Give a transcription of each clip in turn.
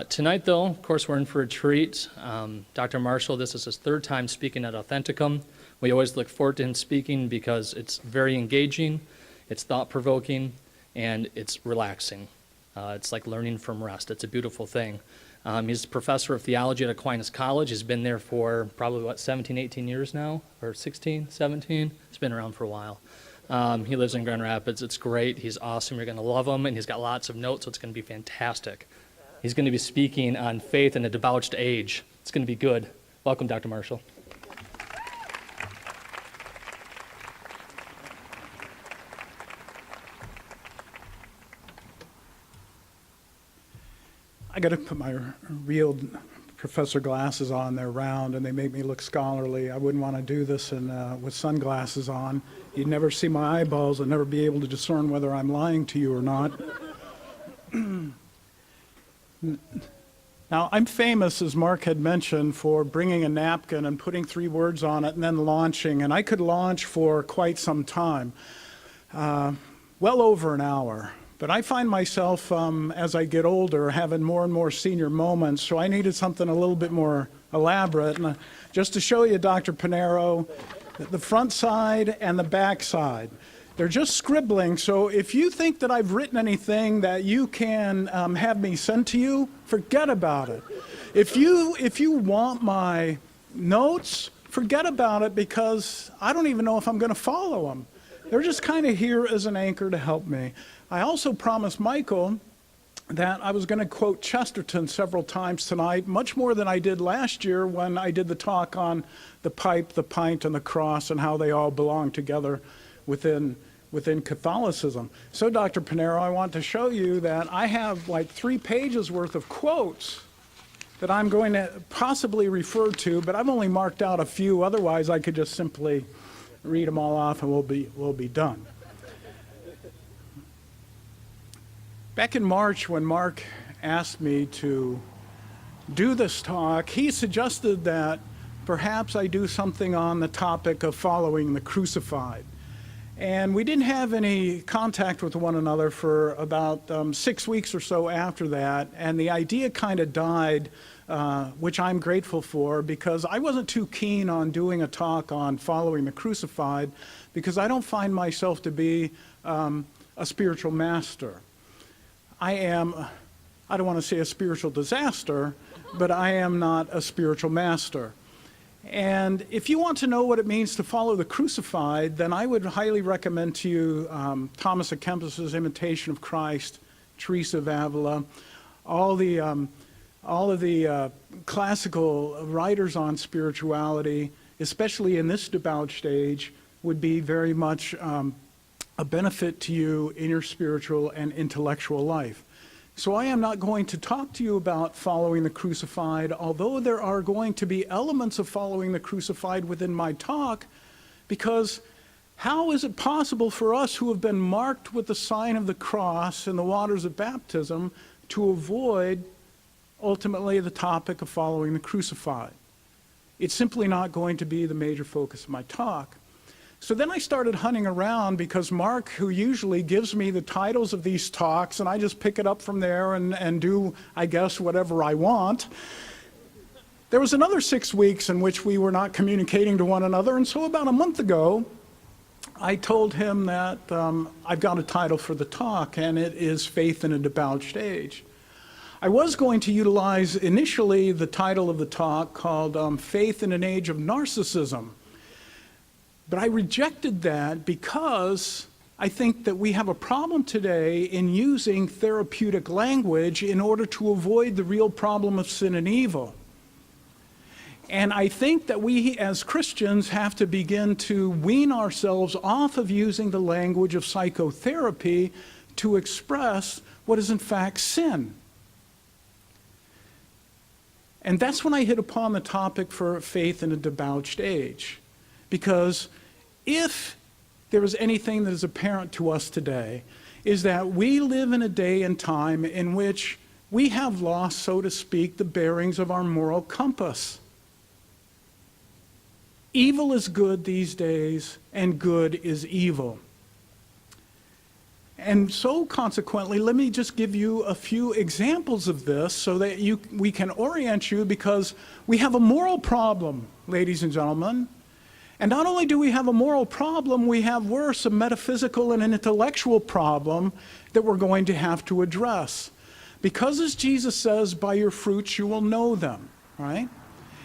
Tonight, though, of course, we're in for a treat. Dr. Marshall, this is his third time speaking at Authenticum. We always look forward to him speaking because it's very engaging, it's thought-provoking, and it's relaxing. It's like learning from rest. It's a beautiful thing. He's a professor of theology at Aquinas College. He's been there for probably, 17, 18 years now? Or 16, 17? It's been around for a while. He lives in Grand Rapids. It's great. He's awesome. You're going to love him, and he's got lots of notes, so it's going to be fantastic. He's going to be speaking on faith in a debauched age. It's going to be good. Welcome, Dr. Marshall. I got to put my real professor glasses on. They're round and they make me look scholarly. I wouldn't want to do this with sunglasses on. You'd never see my eyeballs and never be able to discern whether I'm lying to you or not. Now, I'm famous, as Mark had mentioned, for bringing a napkin and putting 3 words on it and then launching. And I could launch for quite some time, well over an hour. But I find myself, as I get older, having more and more senior moments, so I needed something a little bit more elaborate. And just to show you, Dr. Pinero, the front side and the back side, they're just scribbling, so if you think that I've written anything that you can have me send to you, forget about it. If you want my notes, forget about it, because I don't even know if I'm going to follow them. They're just kind of here as an anchor to help me. I also promised Michael that I was going to quote Chesterton several times tonight, much more than I did last year when I did the talk on the pipe, the pint, and the cross, and how they all belong together within Catholicism. So, Dr. Pinero, I want to show you that I have like 3 pages worth of quotes that I'm going to possibly refer to, but I've only marked out a few. Otherwise, I could just simply read them all off and we'll be done. Back in March, when Mark asked me to do this talk, he suggested that perhaps I do something on the topic of following the crucified. And we didn't have any contact with one another for about 6 weeks or so after that, and the idea kind of died, which I'm grateful for, because I wasn't too keen on doing a talk on following the crucified, because I don't find myself to be a spiritual master. I don't want to say a spiritual disaster, but I am not a spiritual master. And if you want to know what it means to follow the crucified, then I would highly recommend to you Thomas à Kempis's Imitation of Christ, Teresa of Avila, all of the classical writers on spirituality, especially in this debauched age, would be very much a benefit to you in your spiritual and intellectual life. So I am not going to talk to you about following the crucified, although there are going to be elements of following the crucified within my talk, because how is it possible for us who have been marked with the sign of the cross in the waters of baptism to avoid ultimately the topic of following the crucified? It's simply not going to be the major focus of my talk. So then I started hunting around, because Mark, who usually gives me the titles of these talks, and I just pick it up from there and do, I guess, whatever I want. There was another 6 weeks in which we were not communicating to one another, and so about a month ago, I told him that I've got a title for the talk, and it is Faith in a Debauched Age. I was going to utilize initially the title of the talk called Faith in an Age of Narcissism. But I rejected that because I think that we have a problem today in using therapeutic language in order to avoid the real problem of sin and evil. And I think that we as Christians have to begin to wean ourselves off of using the language of psychotherapy to express what is in fact sin. And that's when I hit upon the topic for faith in a debauched age. Because if there is anything that is apparent to us today, is that we live in a day and time in which we have lost, so to speak, the bearings of our moral compass. Evil is good these days, and good is evil. And so consequently, let me just give you a few examples of this so that we can orient you, because we have a moral problem, ladies and gentlemen. And not only do we have a moral problem, we have worse, a metaphysical and an intellectual problem that we're going to have to address. Because as Jesus says, by your fruits you will know them, right?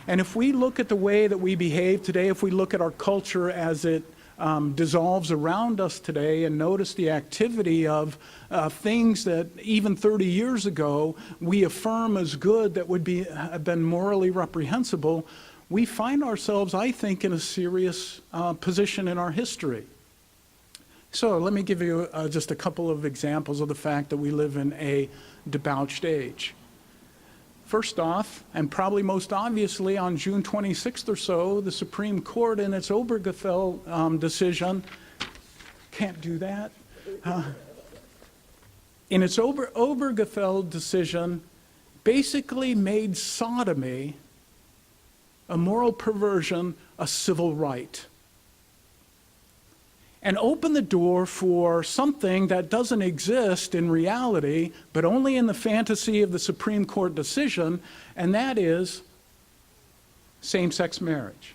And if we look at the way that we behave today, if we look at our culture as it dissolves around us today and notice the activity of things that even 30 years ago we affirm as good that would have been morally reprehensible, we find ourselves, I think, in a serious position in our history. So let me give you just a couple of examples of the fact that we live in a debauched age. First off, and probably most obviously, on June 26th or so, the Supreme Court in its Obergefell decision, can't do that, in its Obergefell decision, basically made sodomy, a moral perversion, a civil right, and open the door for something that doesn't exist in reality, but only in the fantasy of the Supreme Court decision, and that is same-sex marriage.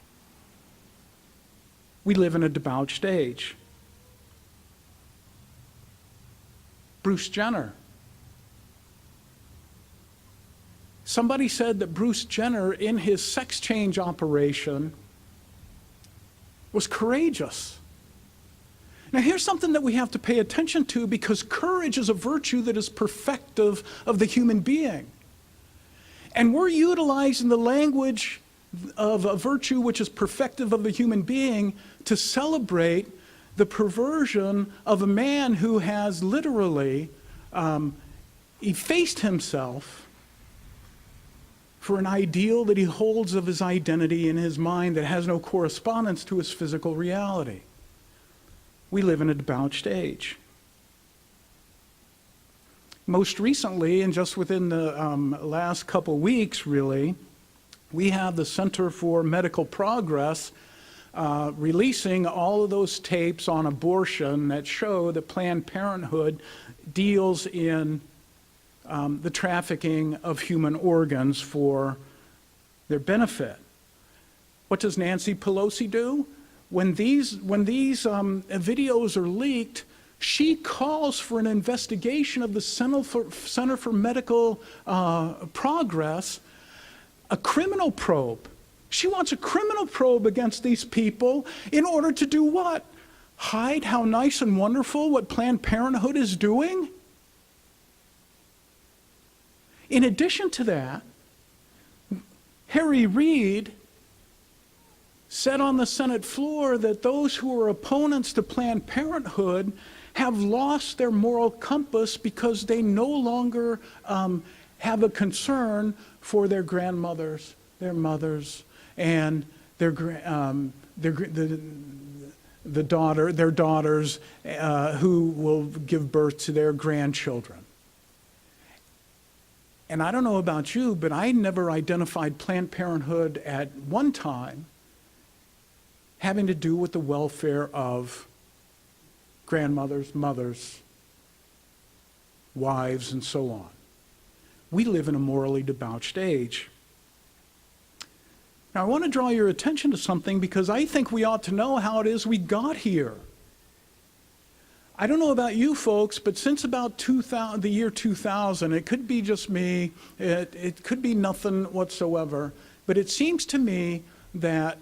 We live in a debauched age. Bruce Jenner. Somebody said that Bruce Jenner, in his sex change operation, was courageous. Now here's something that we have to pay attention to, because courage is a virtue that is perfective of the human being. And we're utilizing the language of a virtue which is perfective of the human being to celebrate the perversion of a man who has literally effaced himself for an ideal that he holds of his identity in his mind that has no correspondence to his physical reality. We live in a debauched age. Most recently, and just within the last couple weeks, really, we have the Center for Medical Progress releasing all of those tapes on abortion that show that Planned Parenthood deals in the trafficking of human organs for their benefit. What does Nancy Pelosi do? When these videos are leaked, she calls for an investigation of the Center for Medical Progress, a criminal probe. She wants a criminal probe against these people in order to do what? Hide how nice and wonderful what Planned Parenthood is doing? In addition to that, Harry Reid said on the Senate floor that those who are opponents to Planned Parenthood have lost their moral compass because they no longer have a concern for their grandmothers, their mothers, and their daughters who will give birth to their grandchildren. And I don't know about you, but I never identified Planned Parenthood at one time having to do with the welfare of grandmothers, mothers, wives, and so on. We live in a morally debauched age. Now, I want to draw your attention to something, because I think we ought to know how it is we got here. I don't know about you folks, but since about the year 2000, it could be just me, it could be nothing whatsoever, but it seems to me that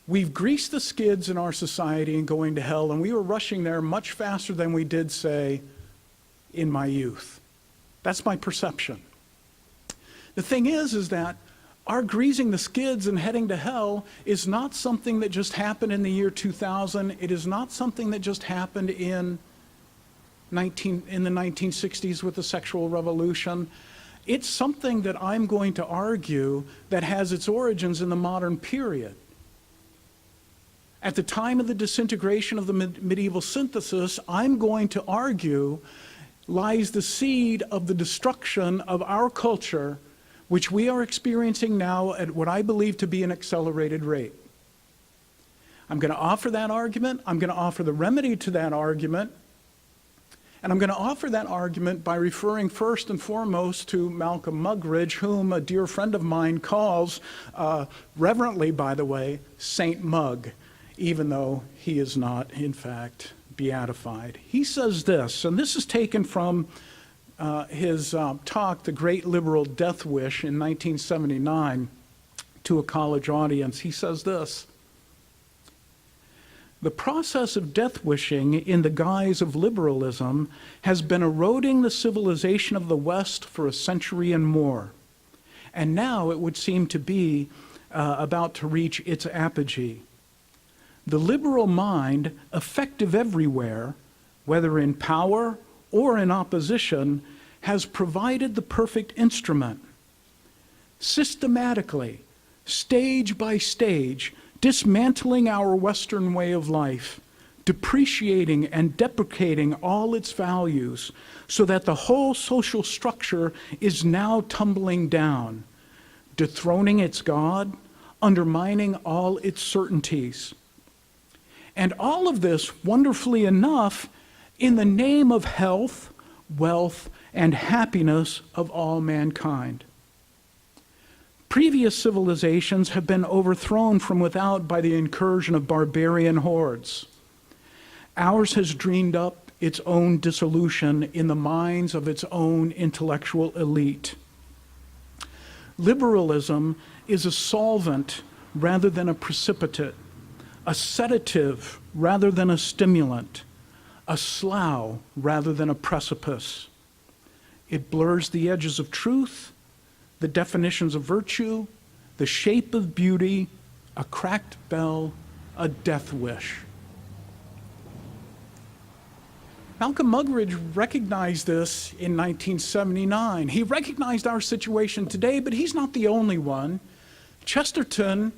we've greased the skids in our society and going to hell, and we were rushing there much faster than we did, say, in my youth. That's my perception. The thing is that our greasing the skids and heading to hell is not something that just happened in the year 2000. It is not something that just happened in the 1960s with the sexual revolution. It's something that I'm going to argue that has its origins in the modern period. At the time of the disintegration of the medieval synthesis, I'm going to argue lies the seed of the destruction of our culture, which we are experiencing now at what I believe to be an accelerated rate. I'm going to offer that argument. I'm going to offer the remedy to that argument. And I'm going to offer that argument by referring first and foremost to Malcolm Muggeridge, whom a dear friend of mine calls, reverently by the way, Saint Mug, even though he is not, in fact, beatified. He says this, and this is taken from his talk, The Great Liberal Death Wish, in 1979, to a college audience. He says this: "The process of death wishing in the guise of liberalism has been eroding the civilization of the West for a century and more. And now it would seem to be about to reach its apogee. The liberal mind, effective everywhere, whether in power or in opposition, has provided the perfect instrument. Systematically, stage by stage, dismantling our Western way of life, depreciating and deprecating all its values, so that the whole social structure is now tumbling down, dethroning its God, undermining all its certainties. And all of this, wonderfully enough, in the name of health, wealth, and happiness of all mankind. Previous civilizations have been overthrown from without by the incursion of barbarian hordes. Ours has dreamed up its own dissolution in the minds of its own intellectual elite. Liberalism is a solvent rather than a precipitate, a sedative rather than a stimulant, a slough rather than a precipice. It blurs the edges of truth, the definitions of virtue, the shape of beauty, a cracked bell, a death wish." Malcolm Muggeridge recognized this in 1979. He recognized our situation today, but he's not the only one. Chesterton,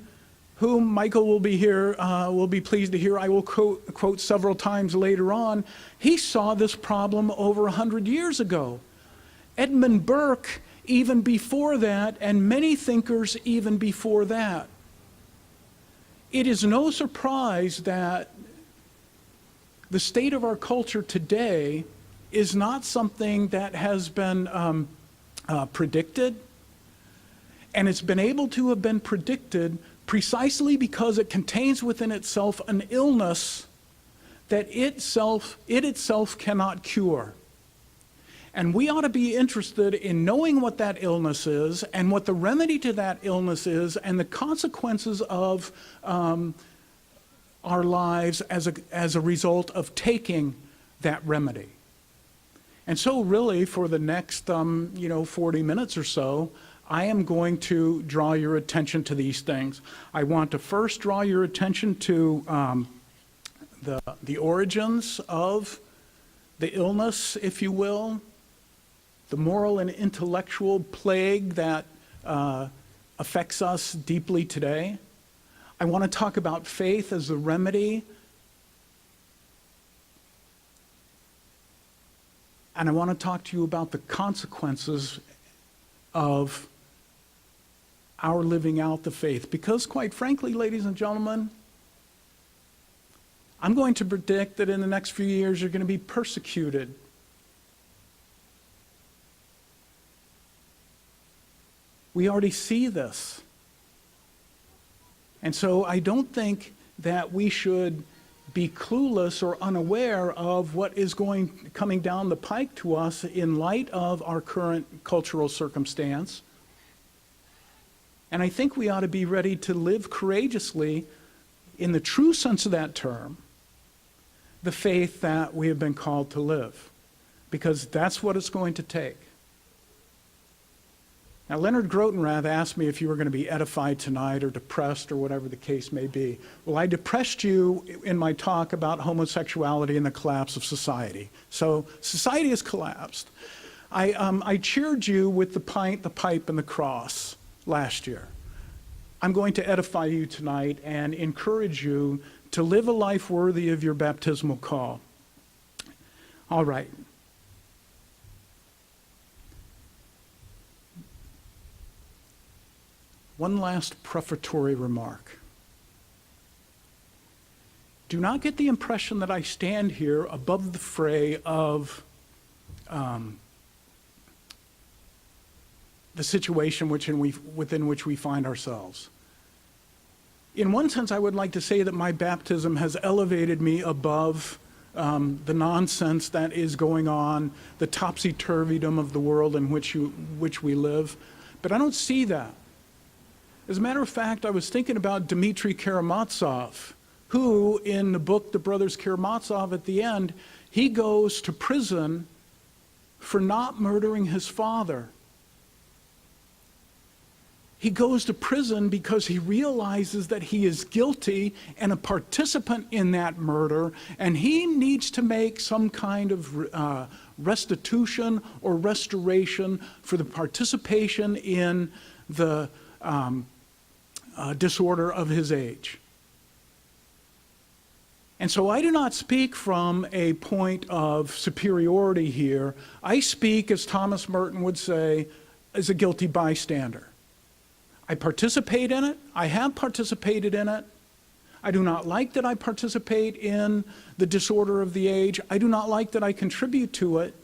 whom Michael will be pleased to hear I will quote several times later on, he saw this problem over 100 years ago. Edmund Burke, even before that, and many thinkers even before that. It is no surprise that the state of our culture today is not something that has been predicted, and it's been able to have been predicted precisely because it contains within itself an illness that it itself cannot cure. And we ought to be interested in knowing what that illness is and what the remedy to that illness is and the consequences of our lives as a result of taking that remedy. And so really for the next 40 minutes or so, I am going to draw your attention to these things. I want to first draw your attention to the origins of the illness, if you will, the moral and intellectual plague that affects us deeply today. I want to talk about faith as the remedy. And I want to talk to you about the consequences of our living out the faith. Because quite frankly, ladies and gentlemen, I'm going to predict that in the next few years you're going to be persecuted. We already see this. And so I don't think that we should be clueless or unaware of what is coming down the pike to us in light of our current cultural circumstance. And I think we ought to be ready to live courageously, in the true sense of that term, the faith that we have been called to live, because that's what it's going to take. Now, Leonard Grotenrath asked me if you were going to be edified tonight or depressed or whatever the case may be. Well, I depressed you in my talk about homosexuality and the collapse of society. So society has collapsed. I cheered you with the pint, the pipe, and the cross last year. I'm going to edify you tonight and encourage you to live a life worthy of your baptismal call. All right. One last prefatory remark. Do not get the impression that I stand here above the fray of the situation within which we find ourselves. In one sense, I would like to say that my baptism has elevated me above the nonsense that is going on, the topsy-turvydom of the world in which we live. But I don't see that. As a matter of fact, I was thinking about Dmitry Karamazov, who, in the book The Brothers Karamazov, at the end, he goes to prison for not murdering his father. He goes to prison because he realizes that he is guilty and a participant in that murder, and he needs to make some kind of restitution or restoration for the participation in the disorder of his age. And so I do not speak from a point of superiority here. I speak, as Thomas Merton would say, as a guilty bystander. I participate in it. I have participated in it. I do not like that I participate in the disorder of the age. I do not like that I contribute to it.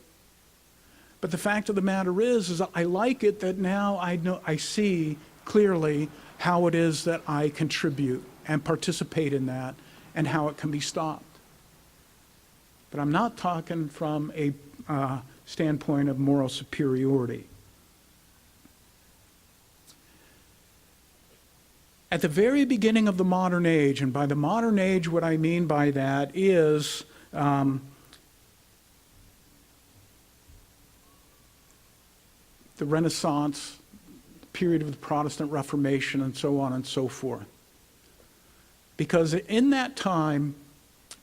But the fact of the matter is I like it that now I see clearly how it is that I contribute and participate in that and how it can be stopped. But I'm not talking from a standpoint of moral superiority. At the very beginning of the modern age, and by the modern age what I mean by that is the Renaissance, period of the Protestant Reformation, and so on and so forth. Because in that time,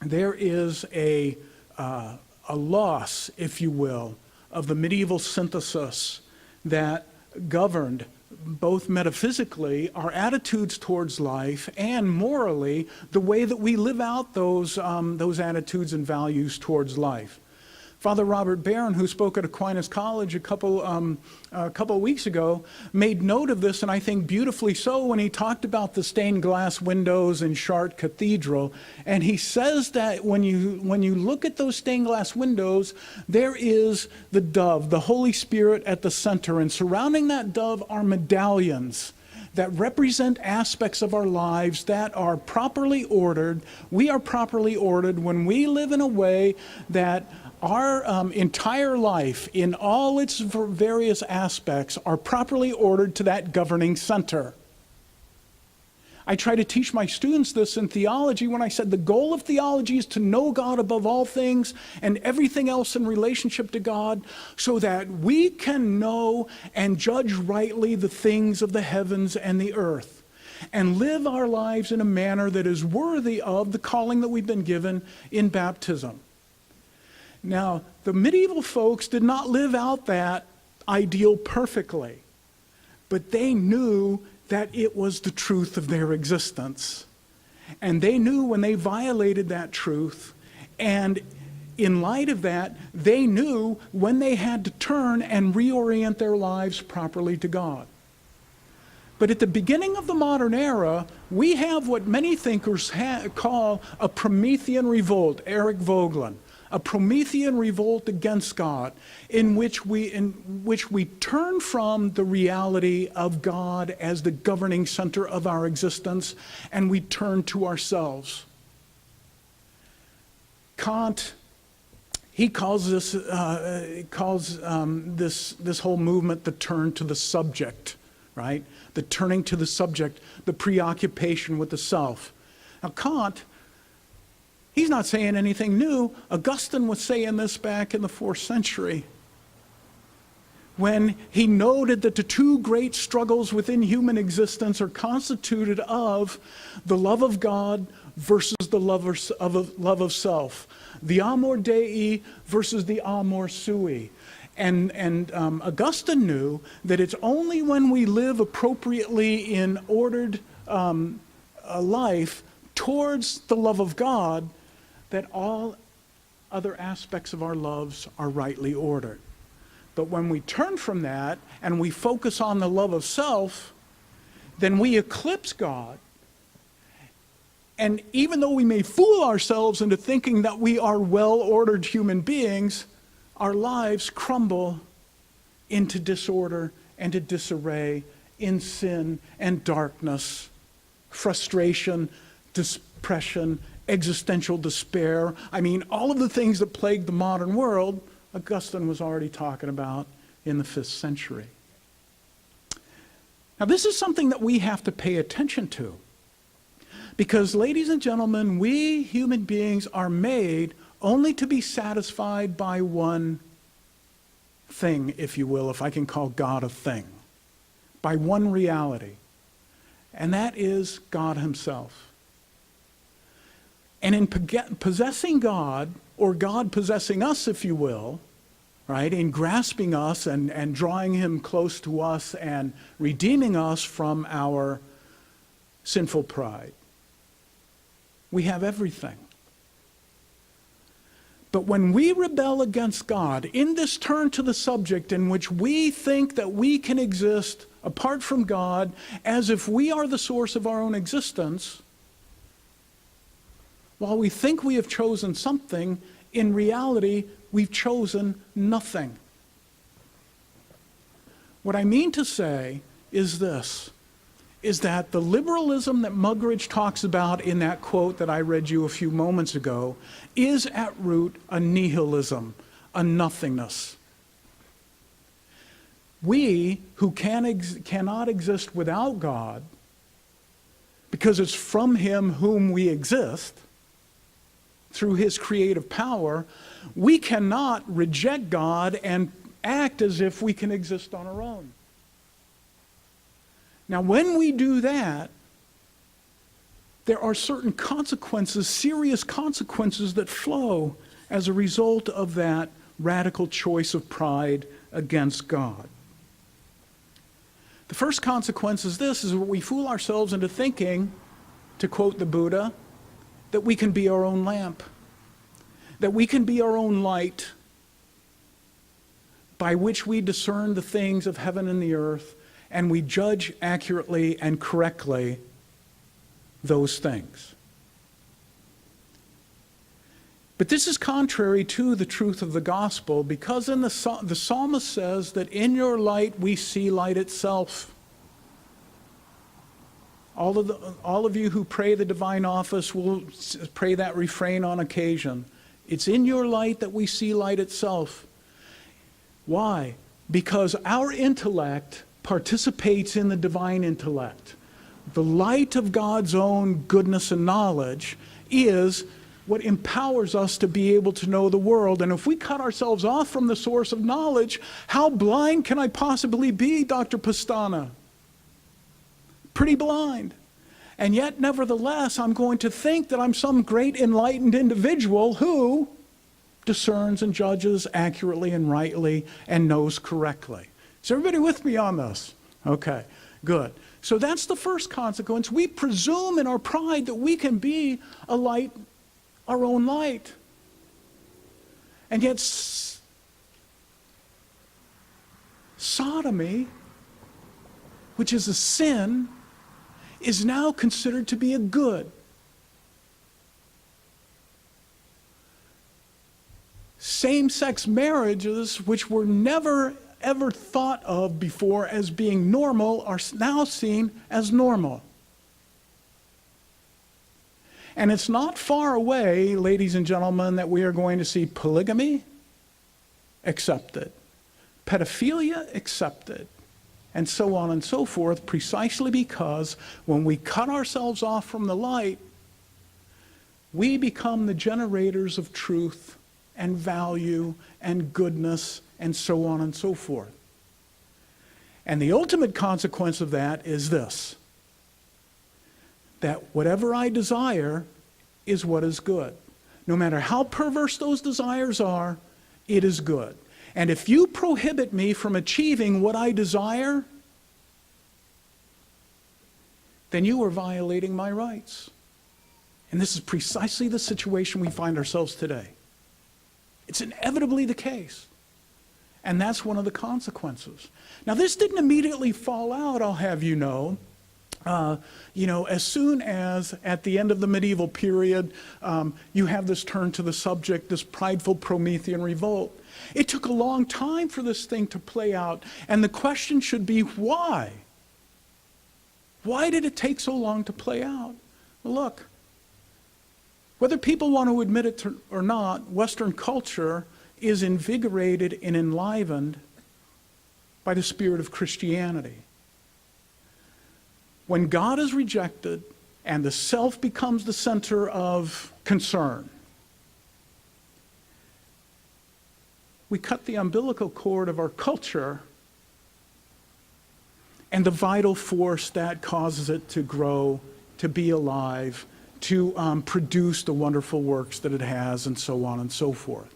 there is a loss, if you will, of the medieval synthesis that governed both metaphysically our attitudes towards life and morally the way that we live out those attitudes and values towards life. Father Robert Barron, who spoke at Aquinas College a couple of weeks ago, made note of this, and I think beautifully so, when he talked about the stained glass windows in Chartres Cathedral. And he says that when you look at those stained glass windows, there is the dove, the Holy Spirit at the center, and surrounding that dove are medallions that represent aspects of our lives that are properly ordered. We are properly ordered when we live in a way that our entire life, in all its various aspects, are properly ordered to that governing center. I try to teach my students this in theology when I said the goal of theology is to know God above all things and everything else in relationship to God, so that we can know and judge rightly the things of the heavens and the earth, and live our lives in a manner that is worthy of the calling that we've been given in baptism. Now, the medieval folks did not live out that ideal perfectly, but they knew that it was the truth of their existence. And they knew when they violated that truth, and in light of that, they knew when they had to turn and reorient their lives properly to God. But at the beginning of the modern era, we have what many thinkers call a Promethean revolt, Eric Voegelin. A Promethean revolt against God, in which we turn from the reality of God as the governing center of our existence, and we turn to ourselves. Kant, he calls this this whole movement the turn to the subject, right? The turning to the subject, the preoccupation with the self. Now, Kant, he's not saying anything new. Augustine was saying this back in the 4th century when he noted that the two great struggles within human existence are constituted of the love of God versus the love of self, the amor Dei versus the amor sui. And Augustine knew that it's only when we live appropriately in ordered life towards the love of God that all other aspects of our lives are rightly ordered. But when we turn from that and we focus on the love of self, then we eclipse God. And even though we may fool ourselves into thinking that we are well-ordered human beings, our lives crumble into disorder and to disarray, in sin and darkness, frustration, depression, existential despair. I mean, all of the things that plague the modern world, Augustine was already talking about in the 5th century. Now, this is something that we have to pay attention to. Because, ladies and gentlemen, we human beings are made only to be satisfied by one thing, if you will, if I can call God a thing. By one reality. And that is God himself. And in possessing God, or God possessing us, if you will, right, in grasping us and drawing him close to us and redeeming us from our sinful pride, we have everything. But when we rebel against God, in this turn to the subject in which we think that we can exist apart from God, as if we are the source of our own existence, while we think we have chosen something, in reality, we've chosen nothing. What I mean to say is this, is that the liberalism that Muggeridge talks about in that quote that I read you a few moments ago is at root a nihilism, a nothingness. We who cannot exist without God, because it's from him whom we exist, through his creative power, we cannot reject God and act as if we can exist on our own. Now, when we do that, there are certain consequences, serious consequences that flow as a result of that radical choice of pride against God. The first consequence is this, is we fool ourselves into thinking, to quote the Buddha, that we can be our own lamp, that we can be our own light, by which we discern the things of heaven and the earth, and we judge accurately and correctly those things. But this is contrary to the truth of the gospel, because in the psalmist says that in your light we see light itself. All of you who pray the divine office will pray that refrain on occasion. It's in your light that we see light itself. Why? Because our intellect participates in the divine intellect. The light of God's own goodness and knowledge is what empowers us to be able to know the world. And if we cut ourselves off from the source of knowledge, how blind can I possibly be, Dr. Pastana? Pretty blind. And yet, nevertheless, I'm going to think that I'm some great enlightened individual who discerns and judges accurately and rightly and knows correctly. Is everybody with me on this? Okay, good. So that's the first consequence. We presume in our pride that we can be a light, our own light. And yet, sodomy, which is a sin, is now considered to be a good. Same-sex marriages, which were never ever thought of before as being normal, are now seen as normal. And it's not far away, ladies and gentlemen, that we are going to see polygamy accepted, pedophilia accepted, and so on and so forth, precisely because when we cut ourselves off from the light, we become the generators of truth and value and goodness and so on and so forth. And the ultimate consequence of that is this, that whatever I desire is what is good. No matter how perverse those desires are, it is good. And if you prohibit me from achieving what I desire, then you are violating my rights. And this is precisely the situation we find ourselves today. It's inevitably the case. And that's one of the consequences. Now, this didn't immediately fall out, I'll have you know, As soon as at the end of the medieval period, you have this turn to the subject, this prideful Promethean revolt. It took a long time for this thing to play out, and the question should be why? Why did it take so long to play out? Well, look, whether people want to admit it or not, Western culture is invigorated and enlivened by the spirit of Christianity. When God is rejected and the self becomes the center of concern, we cut the umbilical cord of our culture and the vital force that causes it to grow, to be alive, to produce the wonderful works that it has, and so on and so forth.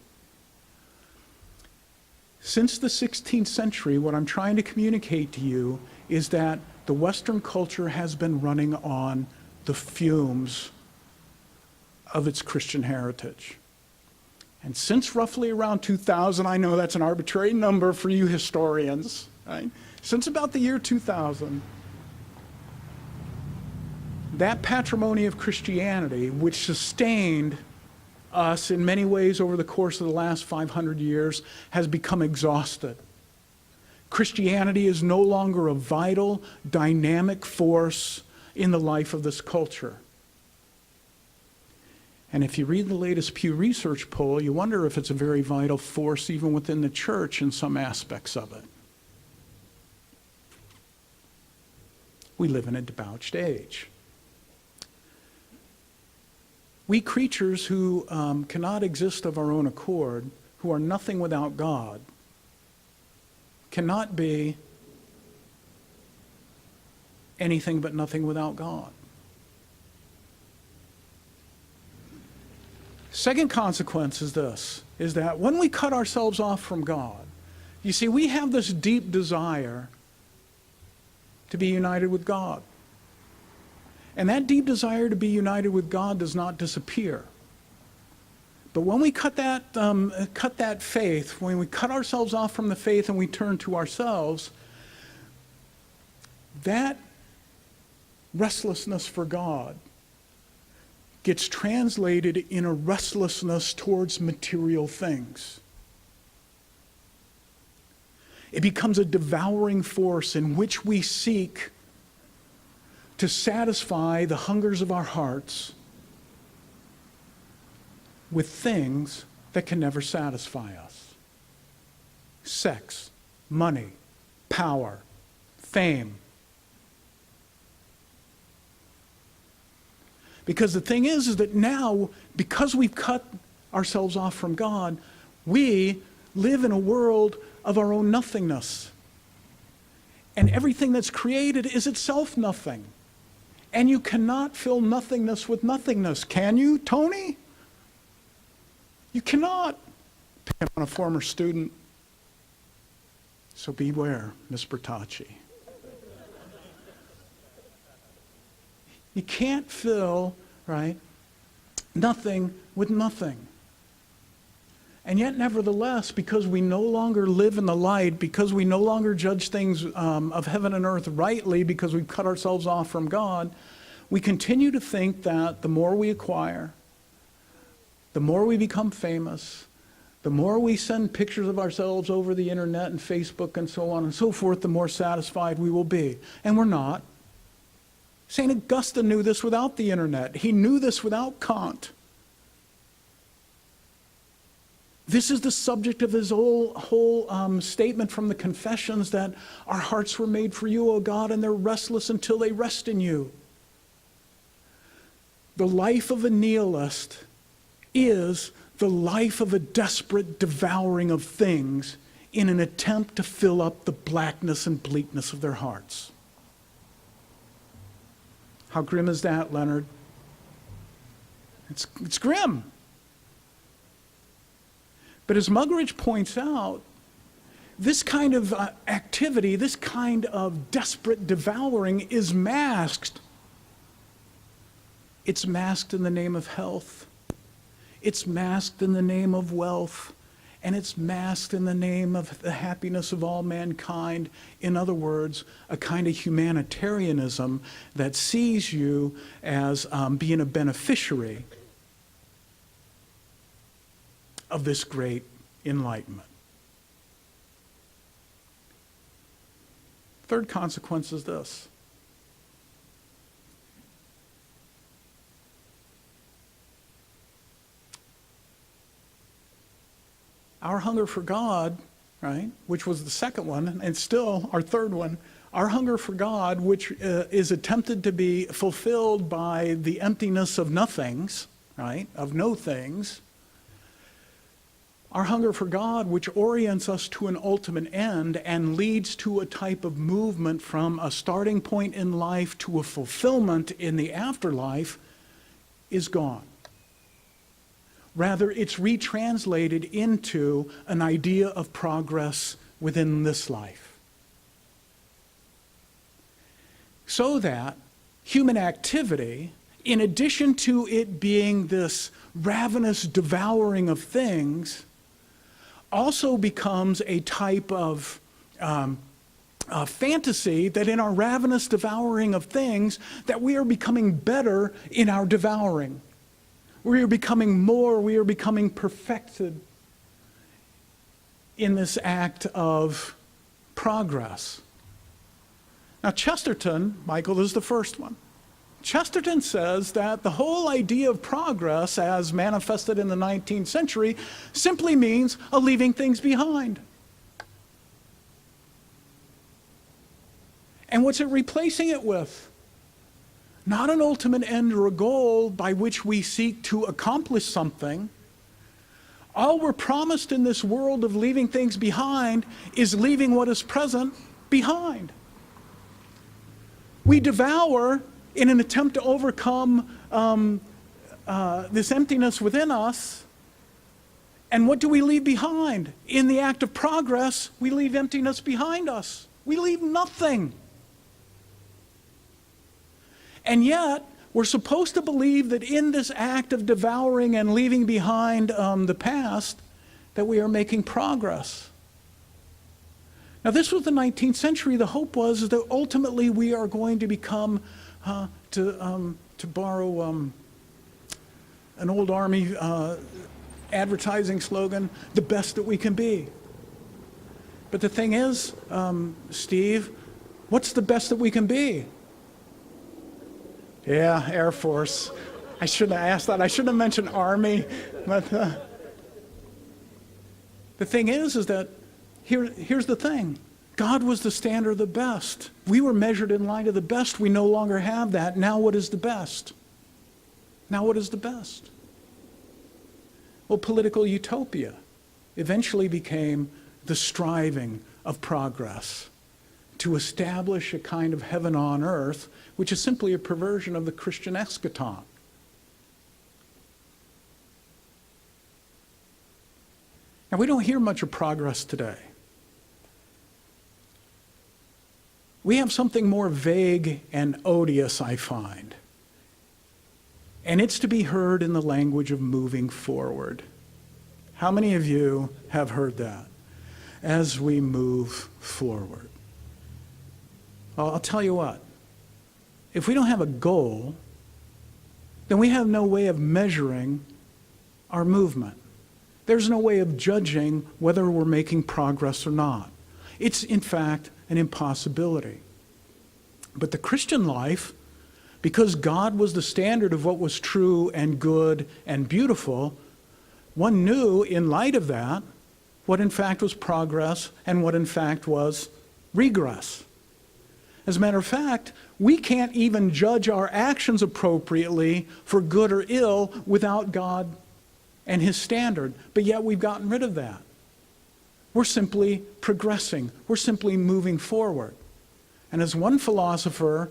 Since the 16th century, what I'm trying to communicate to you is that the Western culture has been running on the fumes of its Christian heritage. And since roughly around 2000, I know that's an arbitrary number for you historians, right? Since about the year 2000, that patrimony of Christianity, which sustained us in many ways over the course of the last 500 years, has become exhausted. Christianity is no longer a vital, dynamic force in the life of this culture. And if you read the latest Pew Research poll, you wonder if it's a very vital force even within the church in some aspects of it. We live in a debauched age. We creatures who cannot exist of our own accord, who are nothing without God, cannot be anything but nothing without God. Second consequence is this, is that when we cut ourselves off from God, you see, we have this deep desire to be united with God. And that deep desire to be united with God does not disappear. But when we cut that faith, when we cut ourselves off from the faith and we turn to ourselves, that restlessness for God gets translated in a restlessness towards material things. It becomes a devouring force in which we seek to satisfy the hungers of our hearts with things that can never satisfy us. Sex, money, power, fame. Because the thing is that now, because we've cut ourselves off from God, we live in a world of our own nothingness. And everything that's created is itself nothing. And you cannot fill nothingness with nothingness. Can you, Tony? You cannot. Pick on a former student. So beware, Miss Bertacci. You can't fill, right, nothing with nothing. And yet, nevertheless, because we no longer live in the light, because we no longer judge things of heaven and earth rightly, because we've cut ourselves off from God, we continue to think that the more we acquire, the more we become famous, the more we send pictures of ourselves over the internet and Facebook and so on and so forth, the more satisfied we will be. And we're not. St. Augustine knew this without the internet. He knew this without Kant. This is the subject of his whole statement from the Confessions, that our hearts were made for you, O God, and they're restless until they rest in you. The life of a nihilist is the life of a desperate devouring of things in an attempt to fill up the blackness and bleakness of their hearts. How grim is that, Leonard? It's grim. But as Muggeridge points out, this kind of activity, this kind of desperate devouring is masked. It's masked in the name of health. It's masked in the name of wealth. and it's masked in the name of the happiness of all mankind. In other words, a kind of humanitarianism that sees you as being a beneficiary of this great enlightenment. Third consequence is this. Our hunger for God, right, which was the second one, and still our third one, our hunger for God, which is attempted to be fulfilled by the emptiness of nothings, right, of no things. Our hunger for God, which orients us to an ultimate end and leads to a type of movement from a starting point in life to a fulfillment in the afterlife, is gone. Rather, it's retranslated into an idea of progress within this life. So that human activity, in addition to it being this ravenous devouring of things, also becomes a type of fantasy that in our ravenous devouring of things, that we are becoming better in our devouring. We are becoming more, we are becoming perfected in this act of progress. Now, Chesterton, Michael, is the first one. Chesterton says that the whole idea of progress, as manifested in the 19th century, simply means a leaving things behind. And what's it replacing it with? Not an ultimate end or a goal by which we seek to accomplish something. All we're promised in this world of leaving things behind is leaving what is present behind. We devour in an attempt to overcome this emptiness within us. And what do we leave behind? In the act of progress, we leave emptiness behind us. We leave nothing. And yet, we're supposed to believe that in this act of devouring and leaving behind the past, that we are making progress. Now, this was the 19th century. The hope was that ultimately we are going to become, to borrow an old army advertising slogan, the best that we can be. But the thing is, Steve, what's the best that we can be? Yeah, Air Force. I shouldn't have asked that. I shouldn't have mentioned Army. But the thing is that here's the thing. God was the standard of the best. We were measured in light of the best. We no longer have that. Now what is the best? Now what is the best? Well, political utopia eventually became the striving of progress to establish a kind of heaven on earth, which is simply a perversion of the Christian eschaton. Now, we don't hear much of progress today. We have something more vague and odious, I find. And it's to be heard in the language of moving forward. How many of you have heard that? As we move forward. Well, I'll tell you what. If we don't have a goal, then we have no way of measuring our movement. There's no way of judging whether we're making progress or not. It's, in fact, an impossibility. But the Christian life, because God was the standard of what was true and good and beautiful, one knew in light of that what in fact was progress and what in fact was regress. As a matter of fact, we can't even judge our actions appropriately for good or ill without God and His standard. But yet we've gotten rid of that. We're simply progressing. We're simply moving forward. And as one philosopher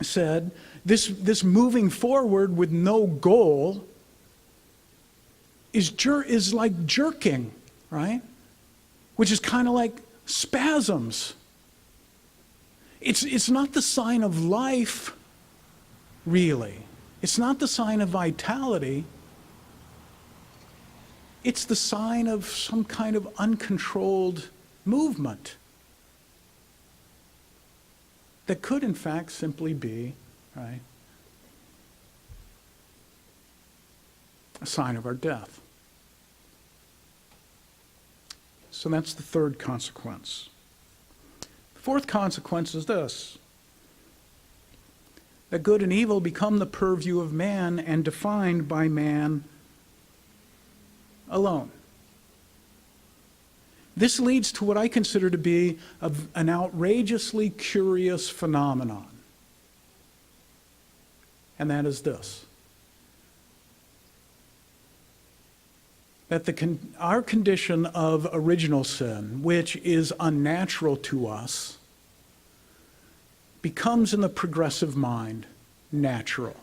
said, this moving forward with no goal is like jerking, right? Which is kind of like spasms. It's not the sign of life, really. It's not the sign of vitality. It's the sign of some kind of uncontrolled movement that could, in fact, simply be, right, a sign of our death. So that's the third consequence. The fourth consequence is this: that good and evil become the purview of man and defined by man alone. This leads to what I consider to be an outrageously curious phenomenon. And that is this: that our condition of original sin, which is unnatural to us, becomes in the progressive mind natural.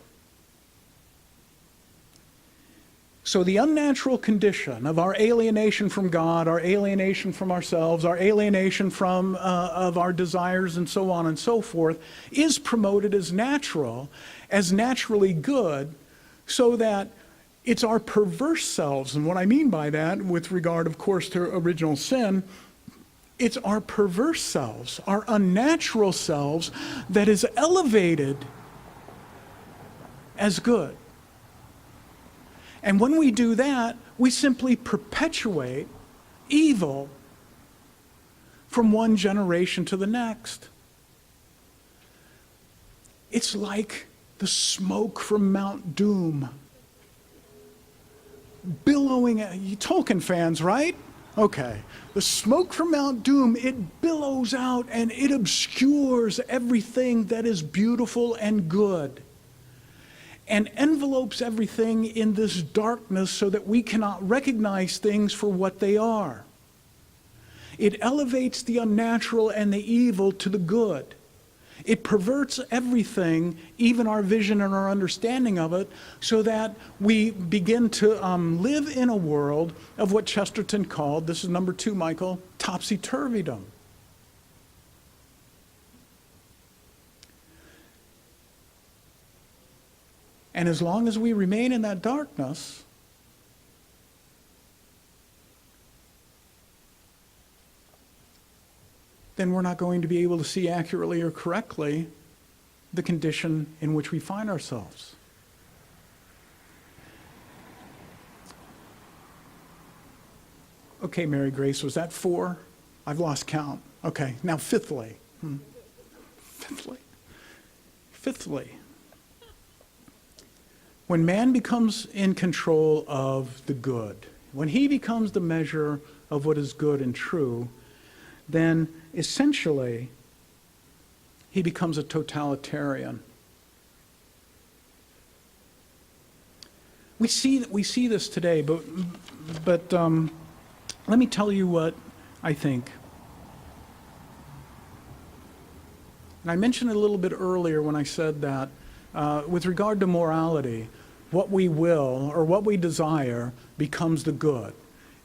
So the unnatural condition of our alienation from God, our alienation from ourselves, our alienation from of our desires and so on and so forth, is promoted as natural, as naturally good, so that it's our perverse selves. And what I mean by that, with regard, of course, to original sin, it's our perverse selves, our unnatural selves, that is elevated as good. And when we do that, we simply perpetuate evil from one generation to the next. It's like the smoke from Mount Doom billowing at you. Tolkien fans, right? Okay. The smoke from Mount Doom, it billows out and it obscures everything that is beautiful and good, and envelopes everything in this darkness so that we cannot recognize things for what they are. It elevates the unnatural and the evil to the good. It perverts everything, even our vision and our understanding of it, so that we begin to live in a world of what Chesterton called, this is number 2, Michael, topsy-turvydom. And as long as we remain in that darkness, then we're not going to be able to see accurately or correctly the condition in which we find ourselves. Okay, Mary Grace, was that 4? I've lost count. Okay, now fifthly. Fifthly. When man becomes in control of the good, when he becomes the measure of what is good and true, then essentially he becomes a totalitarian. We see this today, but let me tell you what I think. And I mentioned it a little bit earlier when I said that with regard to morality, what we will or what we desire becomes the good.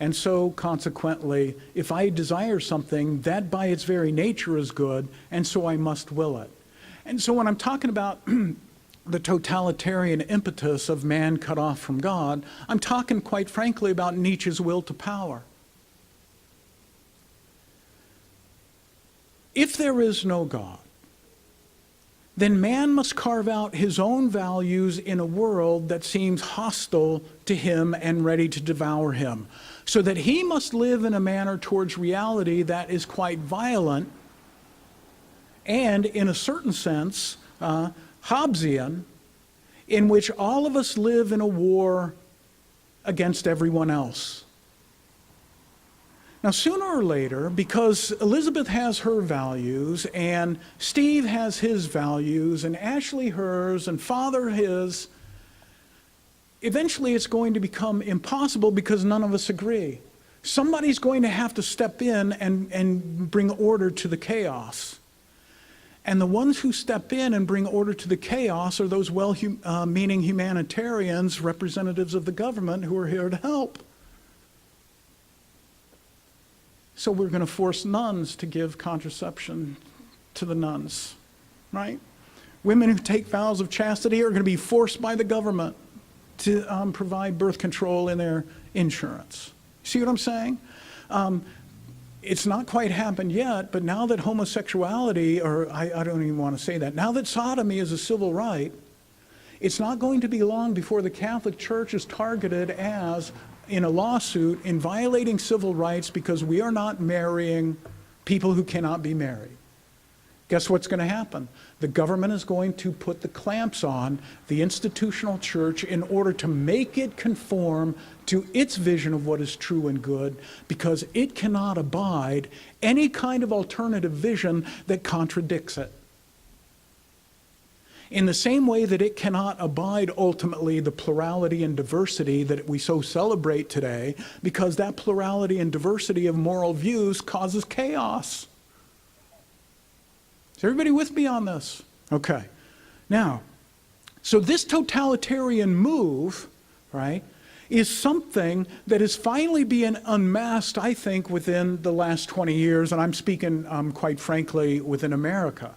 And so consequently, if I desire something, that by its very nature is good, and so I must will it. And so when I'm talking about the totalitarian impetus of man cut off from God, I'm talking quite frankly about Nietzsche's will to power. If there is no God, then man must carve out his own values in a world that seems hostile to him and ready to devour him, so that he must live in a manner towards reality that is quite violent and, in a certain sense, Hobbesian, in which all of us live in a war against everyone else. Now, sooner or later, because Elizabeth has her values, and Steve has his values, and Ashley hers, and Father his, eventually it's going to become impossible because none of us agree. Somebody's going to have to step in and bring order to the chaos. And the ones who step in and bring order to the chaos are those well-meaning humanitarians, representatives of the government, who are here to help. So we're going to force nuns to give contraception to the nuns, right? Women who take vows of chastity are going to be forced by the government to provide birth control in their insurance. See what I'm saying? It's not quite happened yet, but now that homosexuality, or I don't even want to say that, now that sodomy is a civil right, it's not going to be long before the Catholic Church is targeted as, in a lawsuit, in violating civil rights because we are not marrying people who cannot be married. Guess what's going to happen? The government is going to put the clamps on the institutional church in order to make it conform to its vision of what is true and good, because it cannot abide any kind of alternative vision that contradicts it. In the same way that it cannot abide ultimately the plurality and diversity that we so celebrate today, because that plurality and diversity of moral views causes chaos. Is everybody with me on this? Okay. Now, so this totalitarian move, right, is something that is finally being unmasked, I think, within the last 20 years, and I'm speaking, quite frankly, within America.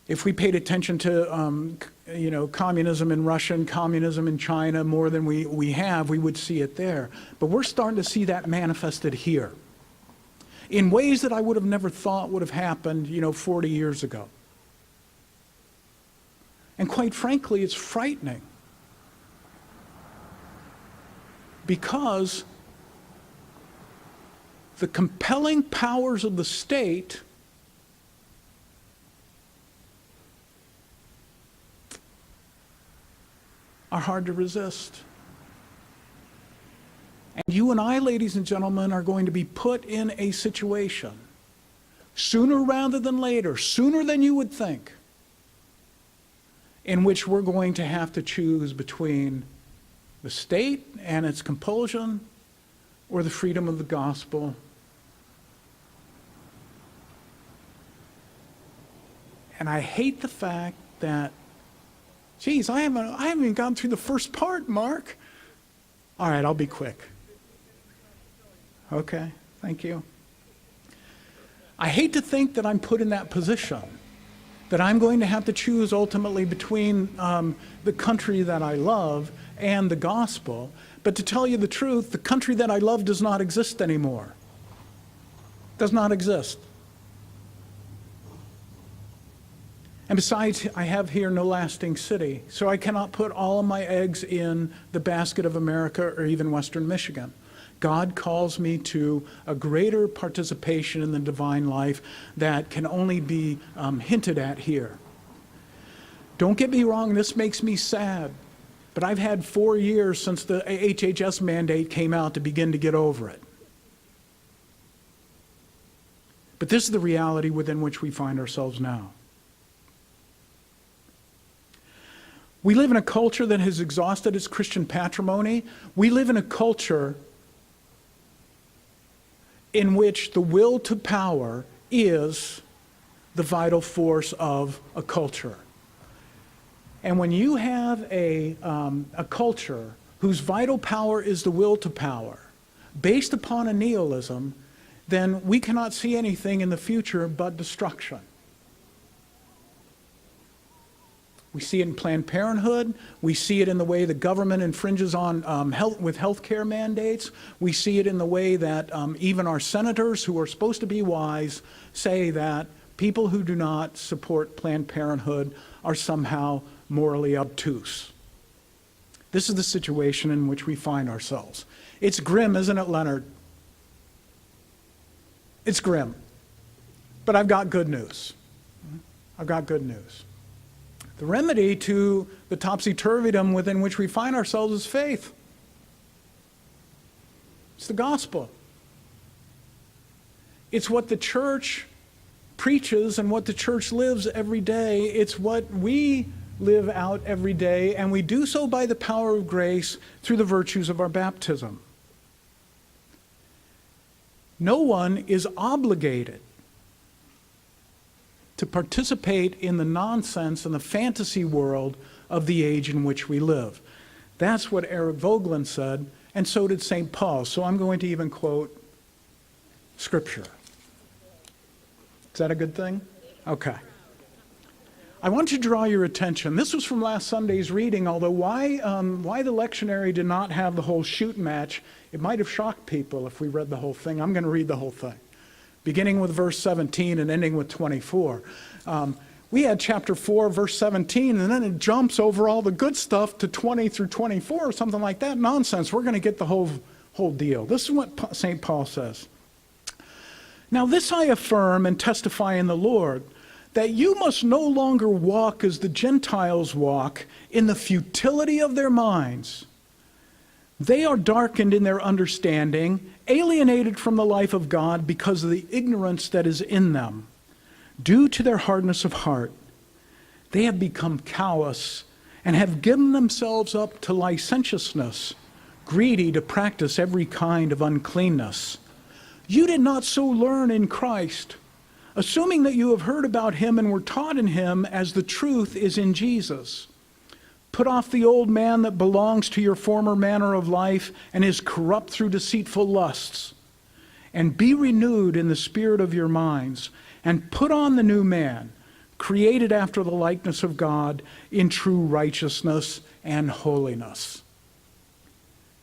If we paid attention to, communism in Russia and communism in China more than we have, we would see it there. But we're starting to see that manifested here in ways that I would have never thought would have happened, 40 years ago. And quite frankly, it's frightening, because the compelling powers of the state are hard to resist. And you and I, ladies and gentlemen, are going to be put in a situation, sooner rather than later, sooner than you would think, in which we're going to have to choose between the state and its compulsion or the freedom of the gospel. And I hate the fact that, geez, I haven't even gone through the first part, Mark. All right, I'll be quick. Okay, thank you. I hate to think that I'm put in that position, that I'm going to have to choose ultimately between the country that I love and the gospel. But to tell you the truth, the country that I love does not exist anymore. Does not exist. And besides, I have here no lasting city, so I cannot put all of my eggs in the basket of America or even Western Michigan. God calls me to a greater participation in the divine life that can only be hinted at here. Don't get me wrong, this makes me sad, but I've had 4 years since the HHS mandate came out to begin to get over it. But this is the reality within which we find ourselves now. We live in a culture that has exhausted its Christian patrimony. We live in a culture in which the will to power is the vital force of a culture. And when you have a culture whose vital power is the will to power, based upon a nihilism, then we cannot see anything in the future but destruction. We see it in Planned Parenthood. We see it in the way the government infringes on health care mandates. We see it in the way that even our senators, who are supposed to be wise, say that people who do not support Planned Parenthood are somehow morally obtuse. This is the situation in which we find ourselves. It's grim, isn't it, Leonard? It's grim. But I've got good news. I've got good news. The remedy to the topsy-turvydom within which we find ourselves is faith. It's the gospel. It's what the church preaches and what the church lives every day. It's what we live out every day, and we do so by the power of grace through the virtues of our baptism. No one is obligated to participate in the nonsense and the fantasy world of the age in which we live. That's what Eric Voegelin said, and so did St. Paul. So I'm going to even quote Scripture. Is that a good thing? Okay. I want to draw your attention. This was from last Sunday's reading, although why the lectionary did not have the whole shoot match, it might have shocked people if we read the whole thing. I'm going to read the whole thing, beginning with verse 17 and ending with 24. We had chapter 4, verse 17, and then it jumps over all the good stuff to 20 through 24 or something like that. Nonsense. We're going to get the whole deal. This is what St. Paul says. Now this I affirm and testify in the Lord, that you must no longer walk as the Gentiles walk in the futility of their minds. They are darkened in their understanding, alienated from the life of God because of the ignorance that is in them. Due to their hardness of heart, they have become callous and have given themselves up to licentiousness, greedy to practice every kind of uncleanness. You did not so learn in Christ, assuming that you have heard about him and were taught in him as the truth is in Jesus. Put off the old man that belongs to your former manner of life and is corrupt through deceitful lusts, and be renewed in the spirit of your minds, and put on the new man, created after the likeness of God in true righteousness and holiness.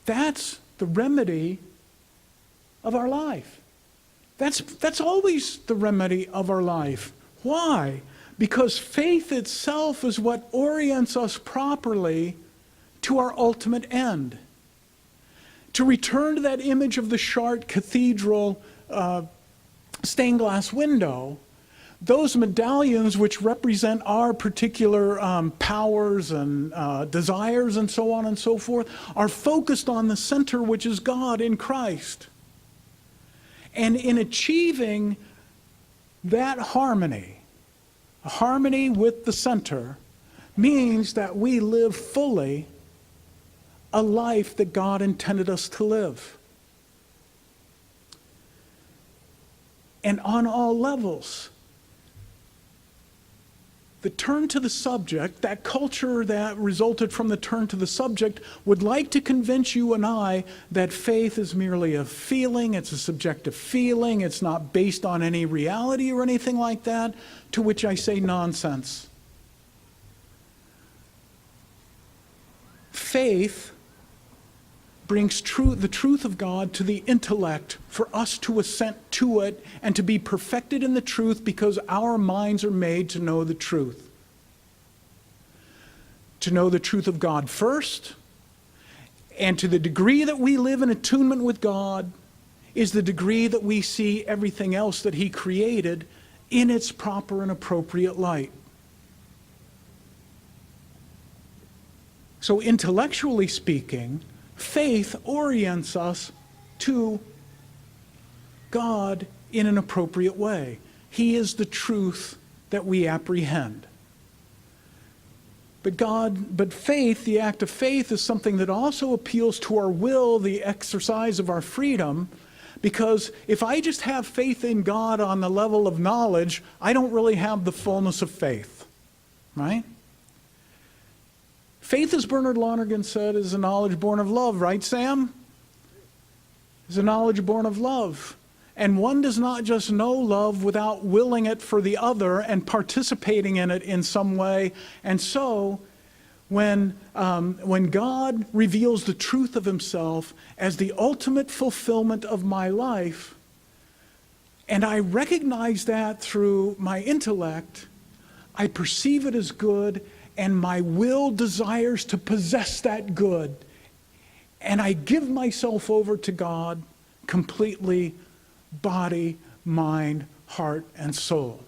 That's the remedy of our life. That's always the remedy of our life. Why? Because faith itself is what orients us properly to our ultimate end. To return to that image of the Chartres Cathedral stained glass window, those medallions which represent our particular powers and desires and so on and so forth are focused on the center, which is God in Christ. And in achieving that harmony, a harmony with the center, means that we live fully a life that God intended us to live. And on all levels. The turn to the subject, that culture that resulted from the turn to the subject, would like to convince you and I that faith is merely a feeling, it's a subjective feeling, it's not based on any reality or anything like that, to which I say nonsense. Faith brings the truth of God to the intellect for us to assent to it and to be perfected in the truth because our minds are made to know the truth. To know the truth of God first, and to the degree that we live in attunement with God is the degree that we see everything else that He created in its proper and appropriate light. So intellectually speaking, faith orients us to God in an appropriate way. He is the truth that we apprehend. But faith, the act of faith, is something that also appeals to our will, the exercise of our freedom, because if I just have faith in God on the level of knowledge, I don't really have the fullness of faith, right? Faith, as Bernard Lonergan said, is a knowledge born of love, right, Sam? Is a knowledge born of love. And one does not just know love without willing it for the other and participating in it in some way. And so, when God reveals the truth of Himself as the ultimate fulfillment of my life, and I recognize that through my intellect, I perceive it as good, and my will desires to possess that good. And I give myself over to God completely, body, mind, heart, and soul.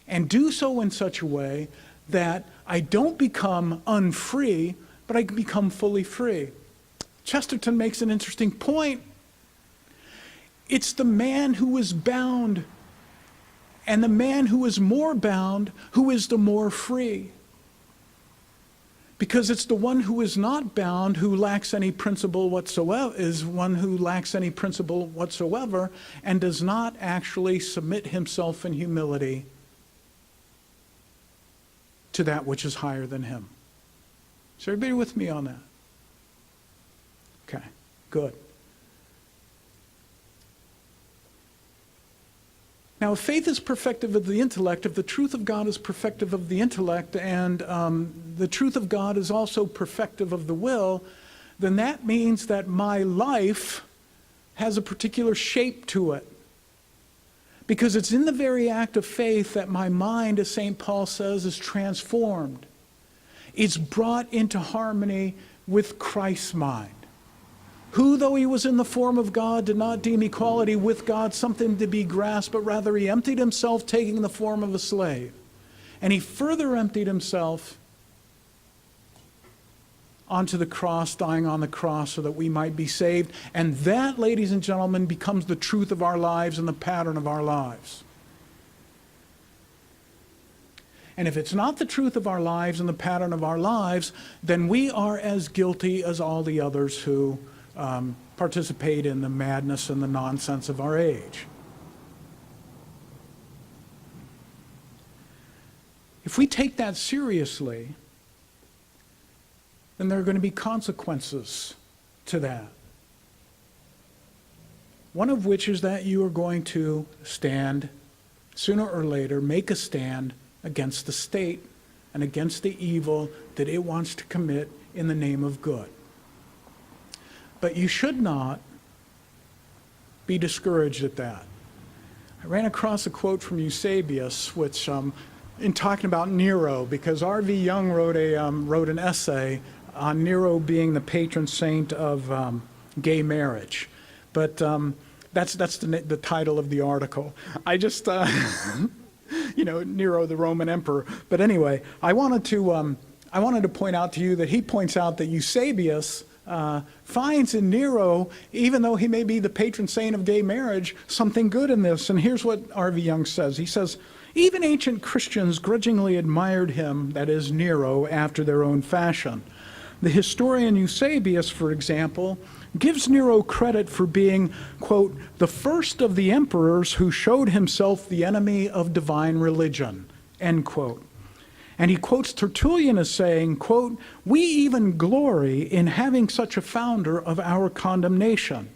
And do so in such a way that I don't become unfree, but I become fully free. Chesterton makes an interesting point. It's the man who is bound and the man who is more bound who is the more free. Because it's the one who is not bound who lacks any principle whatsoever, is one who lacks any principle whatsoever and does not actually submit himself in humility to that which is higher than him. Is everybody with me on that? Okay, good. Now, if faith is perfective of the intellect, if the truth of God is perfective of the intellect, and the truth of God is also perfective of the will, then that means that my life has a particular shape to it. Because it's in the very act of faith that my mind, as St. Paul says, is transformed. It's brought into harmony with Christ's mind, who, though he was in the form of God, did not deem equality with God something to be grasped, but rather he emptied himself, taking the form of a slave. And he further emptied himself onto the cross, dying on the cross so that we might be saved. And that, ladies and gentlemen, becomes the truth of our lives and the pattern of our lives. And if it's not the truth of our lives and the pattern of our lives, then we are as guilty as all the others who participate in the madness and the nonsense of our age. If we take that seriously, then there are going to be consequences to that. One of which is that you are going to stand, sooner or later, make a stand against the state and against the evil that it wants to commit in the name of good. But you should not be discouraged at that. I ran across a quote from Eusebius, which, in talking about Nero, because R.V. Young wrote an essay on Nero being the patron saint of gay marriage. But that's the title of the article. I just, Nero, the Roman emperor. But anyway, I wanted to point out to you that he points out that Eusebius finds in Nero, even though he may be the patron saint of gay marriage, something good in this. And here's what R.V. Young says. He says, even ancient Christians grudgingly admired him, that is Nero, after their own fashion. The historian Eusebius, for example, gives Nero credit for being, quote, the first of the emperors who showed himself the enemy of divine religion, end quote. And he quotes Tertullian as saying, quote, we even glory in having such a founder of our condemnation.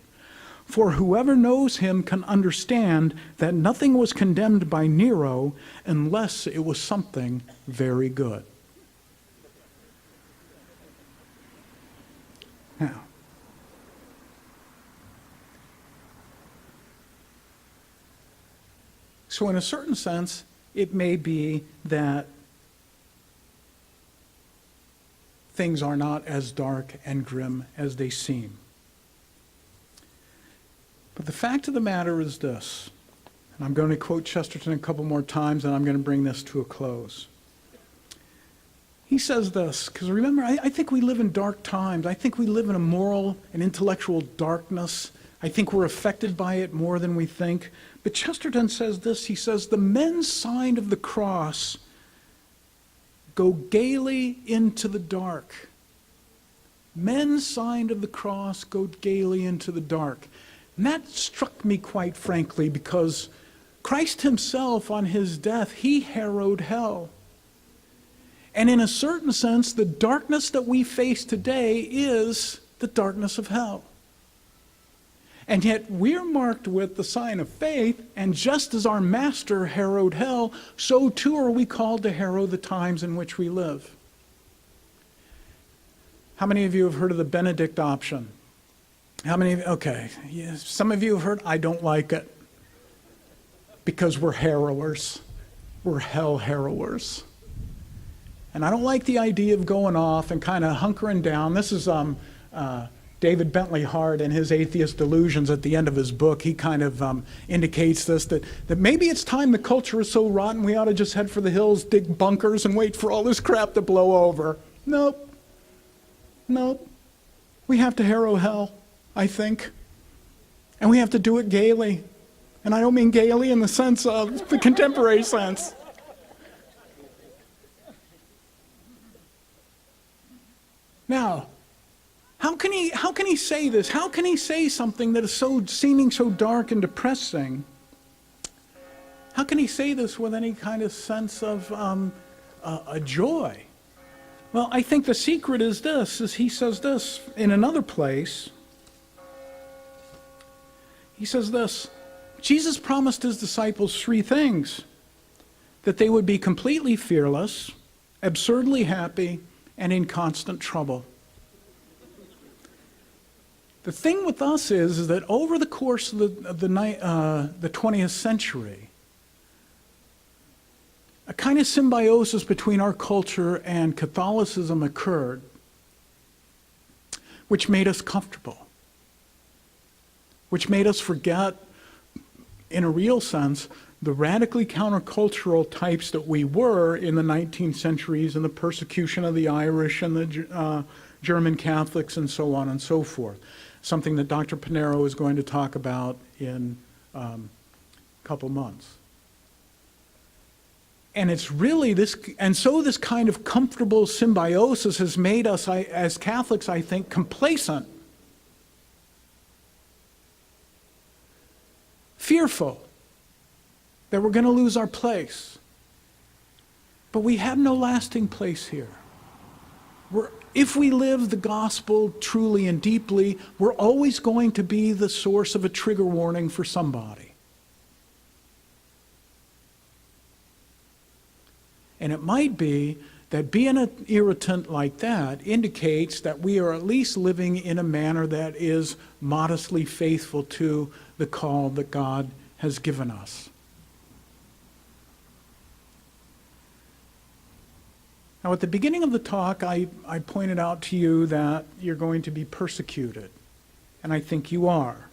For whoever knows him can understand that nothing was condemned by Nero unless it was something very good. Now, so in a certain sense, it may be that things are not as dark and grim as they seem. But the fact of the matter is this, and I'm going to quote Chesterton a couple more times, and I'm going to bring this to a close. He says this, because remember, I think we live in dark times. I think we live in a moral and intellectual darkness. I think we're affected by it more than we think. But Chesterton says this, he says, the men's sign of the cross go gaily into the dark. Men's sign of the cross go gaily into the dark. And that struck me quite frankly because Christ himself on his death, he harrowed hell. And in a certain sense, the darkness that we face today is the darkness of hell. And yet we're marked with the sign of faith, and just as our master harrowed hell, so too are we called to harrow the times in which we live. How many of you have heard of the Benedict option? How many of you? Okay, yes, some of you have heard. I don't like it because we're harrowers. We're hell harrowers. And I don't like the idea of going off and kind of hunkering down. This is David Bentley Hart and his Atheist Delusions at the end of his book. He kind of indicates this, that maybe it's time the culture is so rotten we ought to just head for the hills, dig bunkers, and wait for all this crap to blow over. Nope. We have to harrow hell, I think. And we have to do it gaily. And I don't mean gaily in the sense of the contemporary sense. Now, how can he say this? How can he say something that is so seeming so dark and depressing? How can he say this with any kind of sense of a joy? Well, I think the secret is this, is he says this in another place. He says this, Jesus promised his disciples three things: that they would be completely fearless, absurdly happy, and in constant trouble. The thing with us is that over the course of the 20th century, a kind of symbiosis between our culture and Catholicism occurred, which made us comfortable, which made us forget, in a real sense, the radically countercultural types that we were in the 19th centuries and the persecution of the Irish and the German Catholics and so on and so forth. Something that Dr. Pinero is going to talk about in a couple months. And it's really this, and so this kind of comfortable symbiosis has made us, as Catholics, I think, complacent, fearful that we're going to lose our place. But we have no lasting place here. If we live the gospel truly and deeply, we're always going to be the source of a trigger warning for somebody. And it might be that being an irritant like that indicates that we are at least living in a manner that is modestly faithful to the call that God has given us. Now, at the beginning of the talk, I pointed out to you that you're going to be persecuted, and I think you are.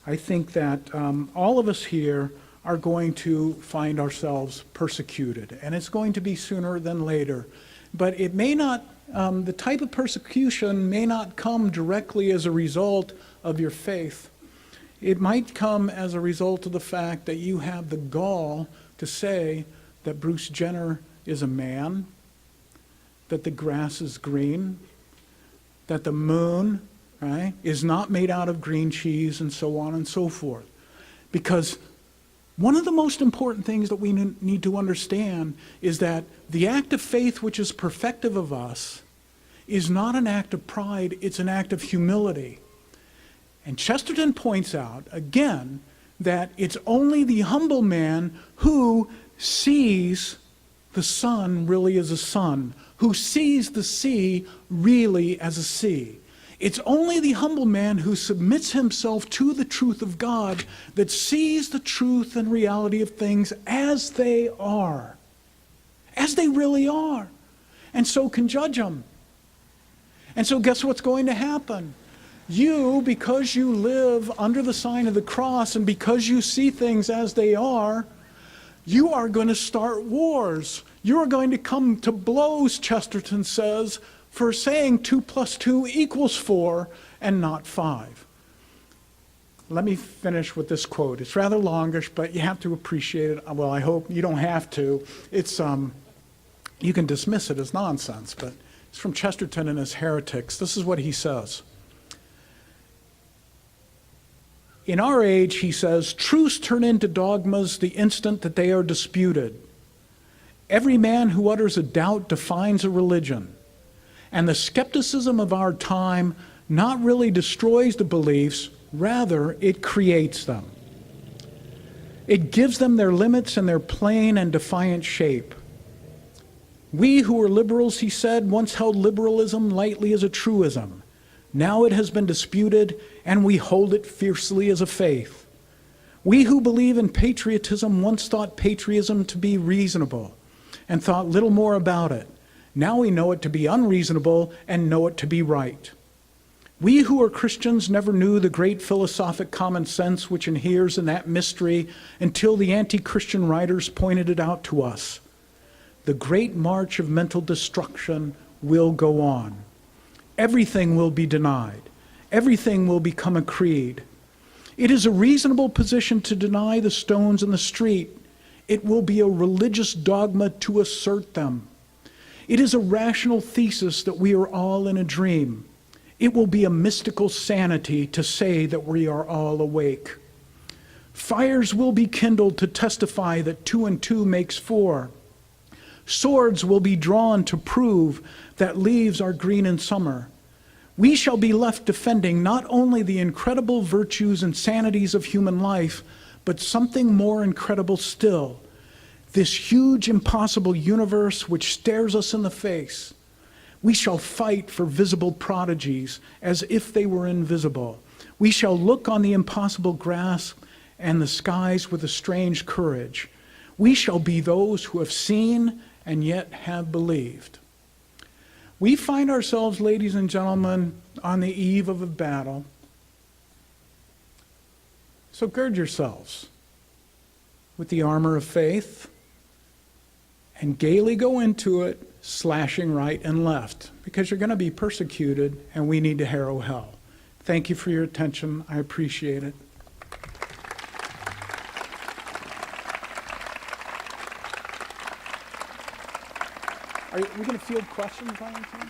I think that all of us here are going to find ourselves persecuted, and it's going to be sooner than later. But it may not, the type of persecution may not come directly as a result of your faith. It might come as a result of the fact that you have the gall to say that Bruce Jenner is a man, that the grass is green, that the moon, right, is not made out of green cheese, and so on and so forth. Because one of the most important things that we need to understand is that the act of faith which is perfective of us is not an act of pride, it's an act of humility. And Chesterton points out, again, that it's only the humble man who sees the sun really as a sun, who sees the sea really as a sea. It's only the humble man who submits himself to the truth of God that sees the truth and reality of things as they are, as they really are, and so can judge them. And so guess what's going to happen? You, because you live under the sign of the cross and because you see things as they are, you are going to start wars. You are going to come to blows, Chesterton says, for saying 2 + 2 = 4 and not 5. Let me finish with this quote. It's rather longish, but you have to appreciate it. Well, I hope you don't have to. It's you can dismiss it as nonsense, but it's from Chesterton and his Heretics. This is what he says. In our age, he says, truths turn into dogmas the instant that they are disputed. Every man who utters a doubt defines a religion. And the skepticism of our time not really destroys the beliefs, rather it creates them. It gives them their limits and their plain and defiant shape. We who are liberals, he said, once held liberalism lightly as a truism. Now it has been disputed, and we hold it fiercely as a faith. We who believe in patriotism once thought patriotism to be reasonable and thought little more about it. Now we know it to be unreasonable and know it to be right. We who are Christians never knew the great philosophic common sense which inheres in that mystery until the anti-Christian writers pointed it out to us. The great march of mental destruction will go on. Everything will be denied. Everything will become a creed. It is a reasonable position to deny the stones in the street. It will be a religious dogma to assert them. It is a rational thesis that we are all in a dream. It will be a mystical sanity to say that we are all awake. Fires will be kindled to testify that 2 and 2 makes 4. Swords will be drawn to prove that leaves are green in summer. We shall be left defending not only the incredible virtues and sanities of human life, but something more incredible still. This huge, impossible universe which stares us in the face. We shall fight for visible prodigies as if they were invisible. We shall look on the impossible grasp and the skies with a strange courage. We shall be those who have seen and yet have believed. We find ourselves, ladies and gentlemen, on the eve of a battle. So gird yourselves with the armor of faith and gaily go into it, slashing right and left, because you're going to be persecuted and we need to harrow hell. Thank you for your attention. I appreciate it. Are we going to field questions on anything?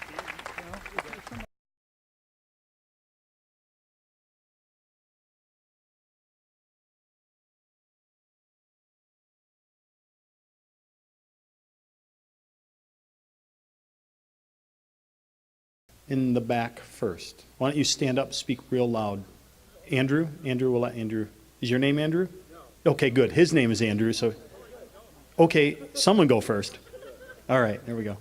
In the back first. Why don't you stand up, speak real loud. Andrew? Andrew, we'll let Andrew. Is your name Andrew? No. Okay, good. His name is Andrew, so. Okay, someone go first. All right, there we go.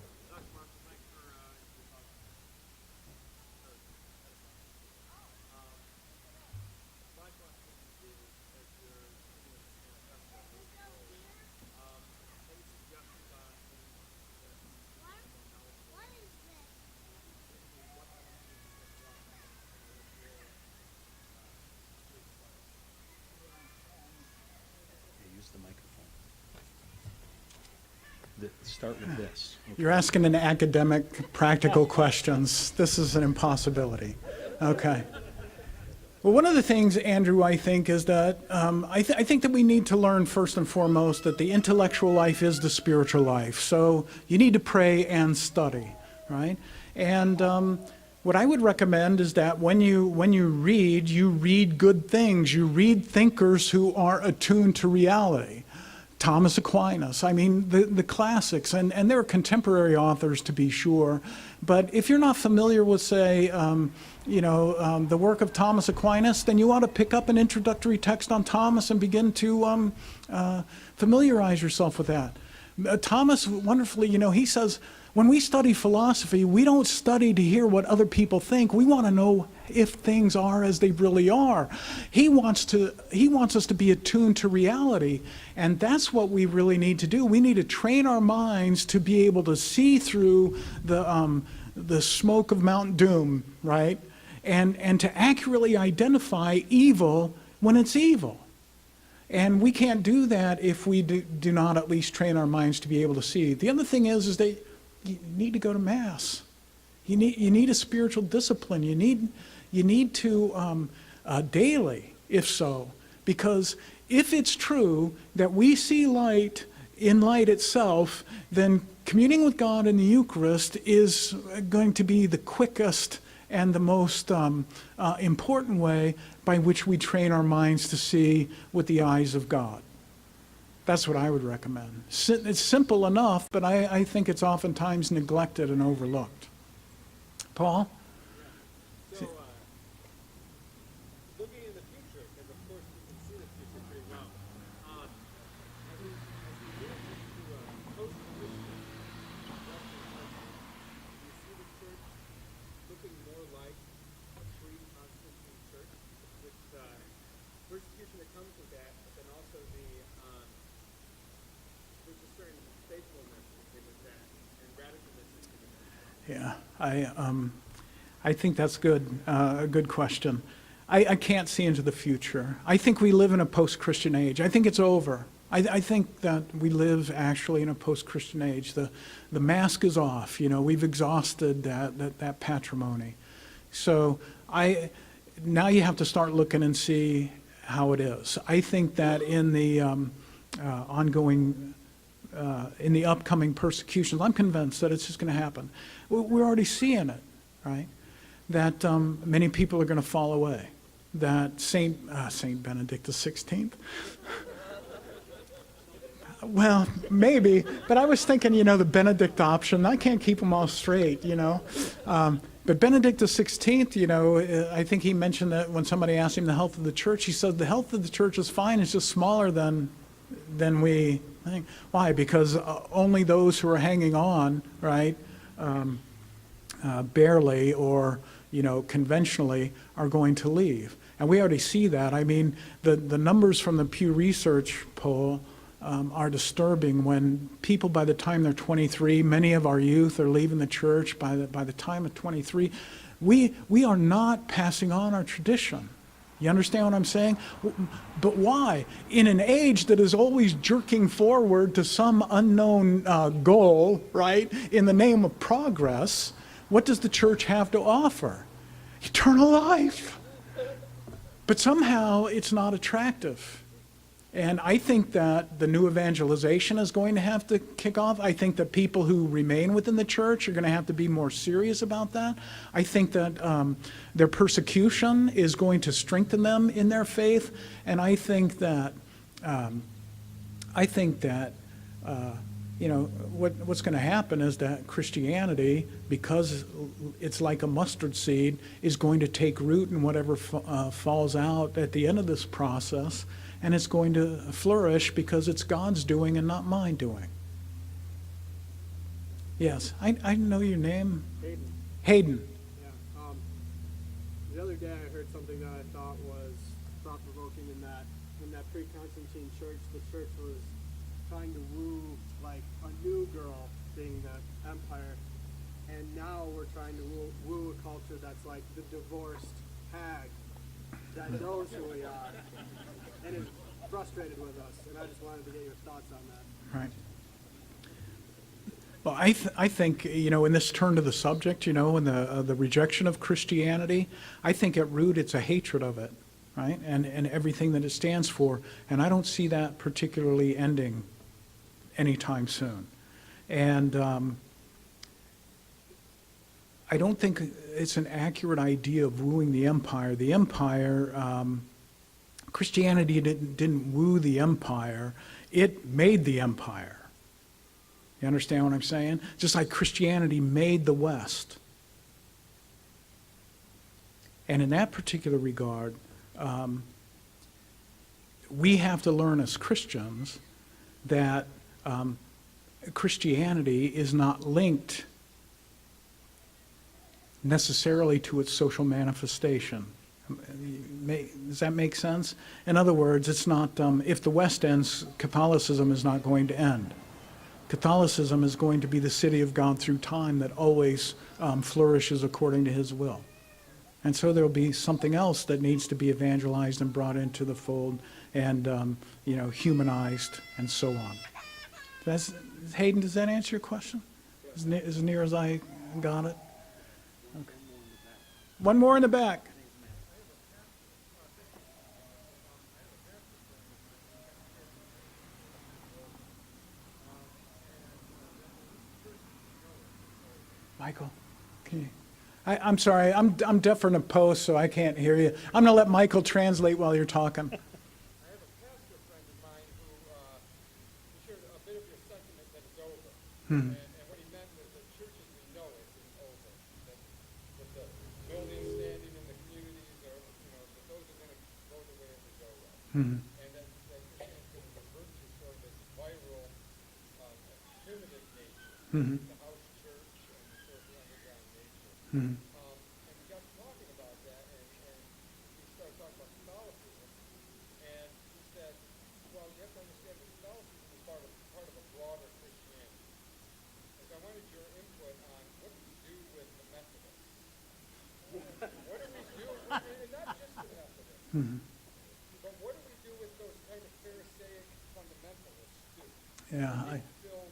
Use the microphone. Start with this. Okay. You're asking an academic, practical questions. This is an impossibility. Okay. Well, one of the things, Andrew, I think is that I think that we need to learn first and foremost that the intellectual life is the spiritual life. So you need to pray and study, right? And what I would recommend is that when you read good things. You read thinkers who are attuned to reality. Thomas Aquinas, I mean, the classics, and there are contemporary authors to be sure, but if you're not familiar with, say, the work of Thomas Aquinas, then you ought to pick up an introductory text on Thomas and begin to familiarize yourself with that. Thomas, wonderfully, he says, when we study philosophy, we don't study to hear what other people think. We want to know if things are as they really are. He wants us to be attuned to reality, and that's what we really need to do. We need to train our minds to be able to see through the smoke of Mount Doom, right? And to accurately identify evil when it's evil. And we can't do that if we do not at least train our minds to be able to see. The other thing is that you need to go to Mass. You need a spiritual discipline. You need to daily, if so, because if it's true that we see light in light itself, then communing with God in the Eucharist is going to be the quickest and the most important way by which we train our minds to see with the eyes of God. That's what I would recommend. It's simple enough, but I think it's oftentimes neglected and overlooked. Paul? So, looking in the future, because of course we can see the future pretty well, as we move into post-Christian, do you see the church looking more like a pre-Constantine church, with persecution that comes with that, but then also there's a certain faithfulness with that, and radicalness with that? Yeah, I think that's good, a good question. I can't see into the future. I think we live in a post-Christian age. I think it's over. I think that we live actually in a post-Christian age. The mask is off. We've exhausted that patrimony. So now you have to start looking and see how it is. I think that in the in the upcoming persecutions, I'm convinced that it's just going to happen. We're already seeing it, right? That many people are going to fall away. That Saint Benedict XVI. Well, maybe, but I was thinking, the Benedict option. I can't keep them all straight, But Benedict XVI, I think he mentioned that when somebody asked him the health of the church, he said the health of the church is fine, it's just smaller than we think. Why? Because only those who are hanging on, right, barely or, conventionally are going to leave. And we already see that. I mean, the numbers from the Pew Research poll are disturbing when people, by the time they're 23, many of our youth are leaving the church by the time of 23. We are not passing on our tradition. You understand what I'm saying? But why? In an age that is always jerking forward to some unknown goal, right, in the name of progress, what does the church have to offer? Eternal life. But somehow it's not attractive. And I think that the new evangelization is going to have to kick off. I think that people who remain within the church are going to have to be more serious about that. I think that their persecution is going to strengthen them in their faith. And I think that, what's going to happen is that Christianity, because it's like a mustard seed, is going to take root in whatever falls out at the end of this process. And it's going to flourish because it's God's doing and not mine doing. Yes, I know your name. Hayden. Hayden. Yeah. The other day I heard something that I thought was thought-provoking in that pre-Constantine church, the church was trying to woo like a new girl being the empire, and now we're trying to woo a culture that's like the divorced hag that knows who we are and is frustrated with us. And I just wanted to get your thoughts on that. Right. Well, I think, in this turn to the subject, in the rejection of Christianity, I think at root it's a hatred of it, right? And everything that it stands for. And I don't see that particularly ending anytime soon. And I don't think it's an accurate idea of wooing the empire. The empire, Christianity didn't woo the empire, it made the empire. You understand what I'm saying? Just like Christianity made the West. And in that particular regard, we have to learn as Christians that Christianity is not linked necessarily to its social manifestation. Does that make sense? In other words, it's not, if the West ends, Catholicism is not going to end. Catholicism is going to be the city of God through time that always flourishes according to his will. And so there'll be something else that needs to be evangelized and brought into the fold and, humanized and so on. Hayden, does that answer your question? As near as I got it? Okay. One more in the back. Michael, can you? I'm sorry, I'm deaf in a post, so I can't hear you. I'm going to let Michael translate while you're talking. I have a pastor friend of mine who shared a bit of your sentiment that it's over. And what he meant was that church as we know it is over. That with the buildings standing in the communities, or that those are going to go the way of the go-round. And that Christianity is going to revert to sort of this viral, primitive nature, the house church and sort of the underground nature. And we got talking about that, and we started talking about Catholicism, and he said, well, you have to understand that Catholicism is part of a broader Christianity. Because I wanted your input on what do we do with the Methodists? What do we do, and not just the Methodists, but what do we do with those kind of Pharisaic fundamentalists, too? Yeah, Filled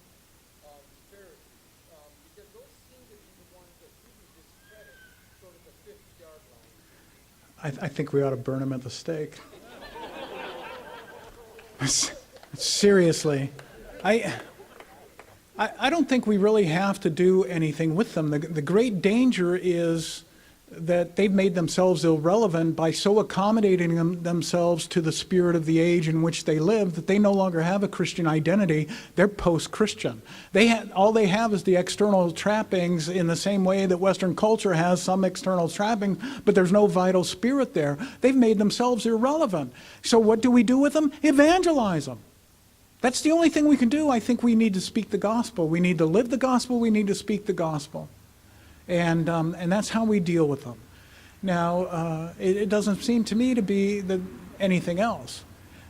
Pharisees, because those seem to be the ones that really discredit sort of the 50-yard line. I think we ought to burn him at the stake. Seriously. I don't think we really have to do anything with them. The great danger is that they've made themselves irrelevant by so accommodating themselves to the spirit of the age in which they live that they no longer have a Christian identity. They're post-Christian. All they have is the external trappings, in the same way that Western culture has some external trappings, but there's no vital spirit there. They've made themselves irrelevant. So what do we do with them? Evangelize them. That's the only thing we can do. I think we need to speak the gospel. We need to live the gospel. We need to speak the gospel. And that's how we deal with them. Now, it doesn't seem to me to be anything else.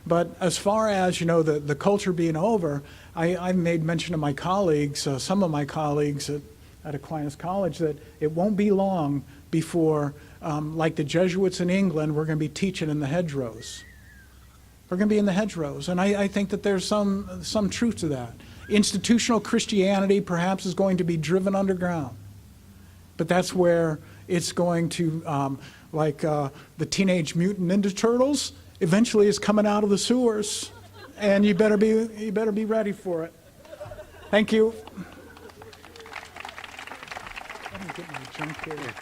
But as far as, the culture being over, I've made mention to my colleagues, some of my colleagues at Aquinas College, that it won't be long before, like the Jesuits in England, we're going to be teaching in the hedgerows. We're going to be in the hedgerows. And I think that there's some truth to that. Institutional Christianity perhaps is going to be driven underground. But that's where it's going to, like the Teenage Mutant Ninja Turtles, eventually is coming out of the sewers, and you better be ready for it. Thank you. Let me get my junk here.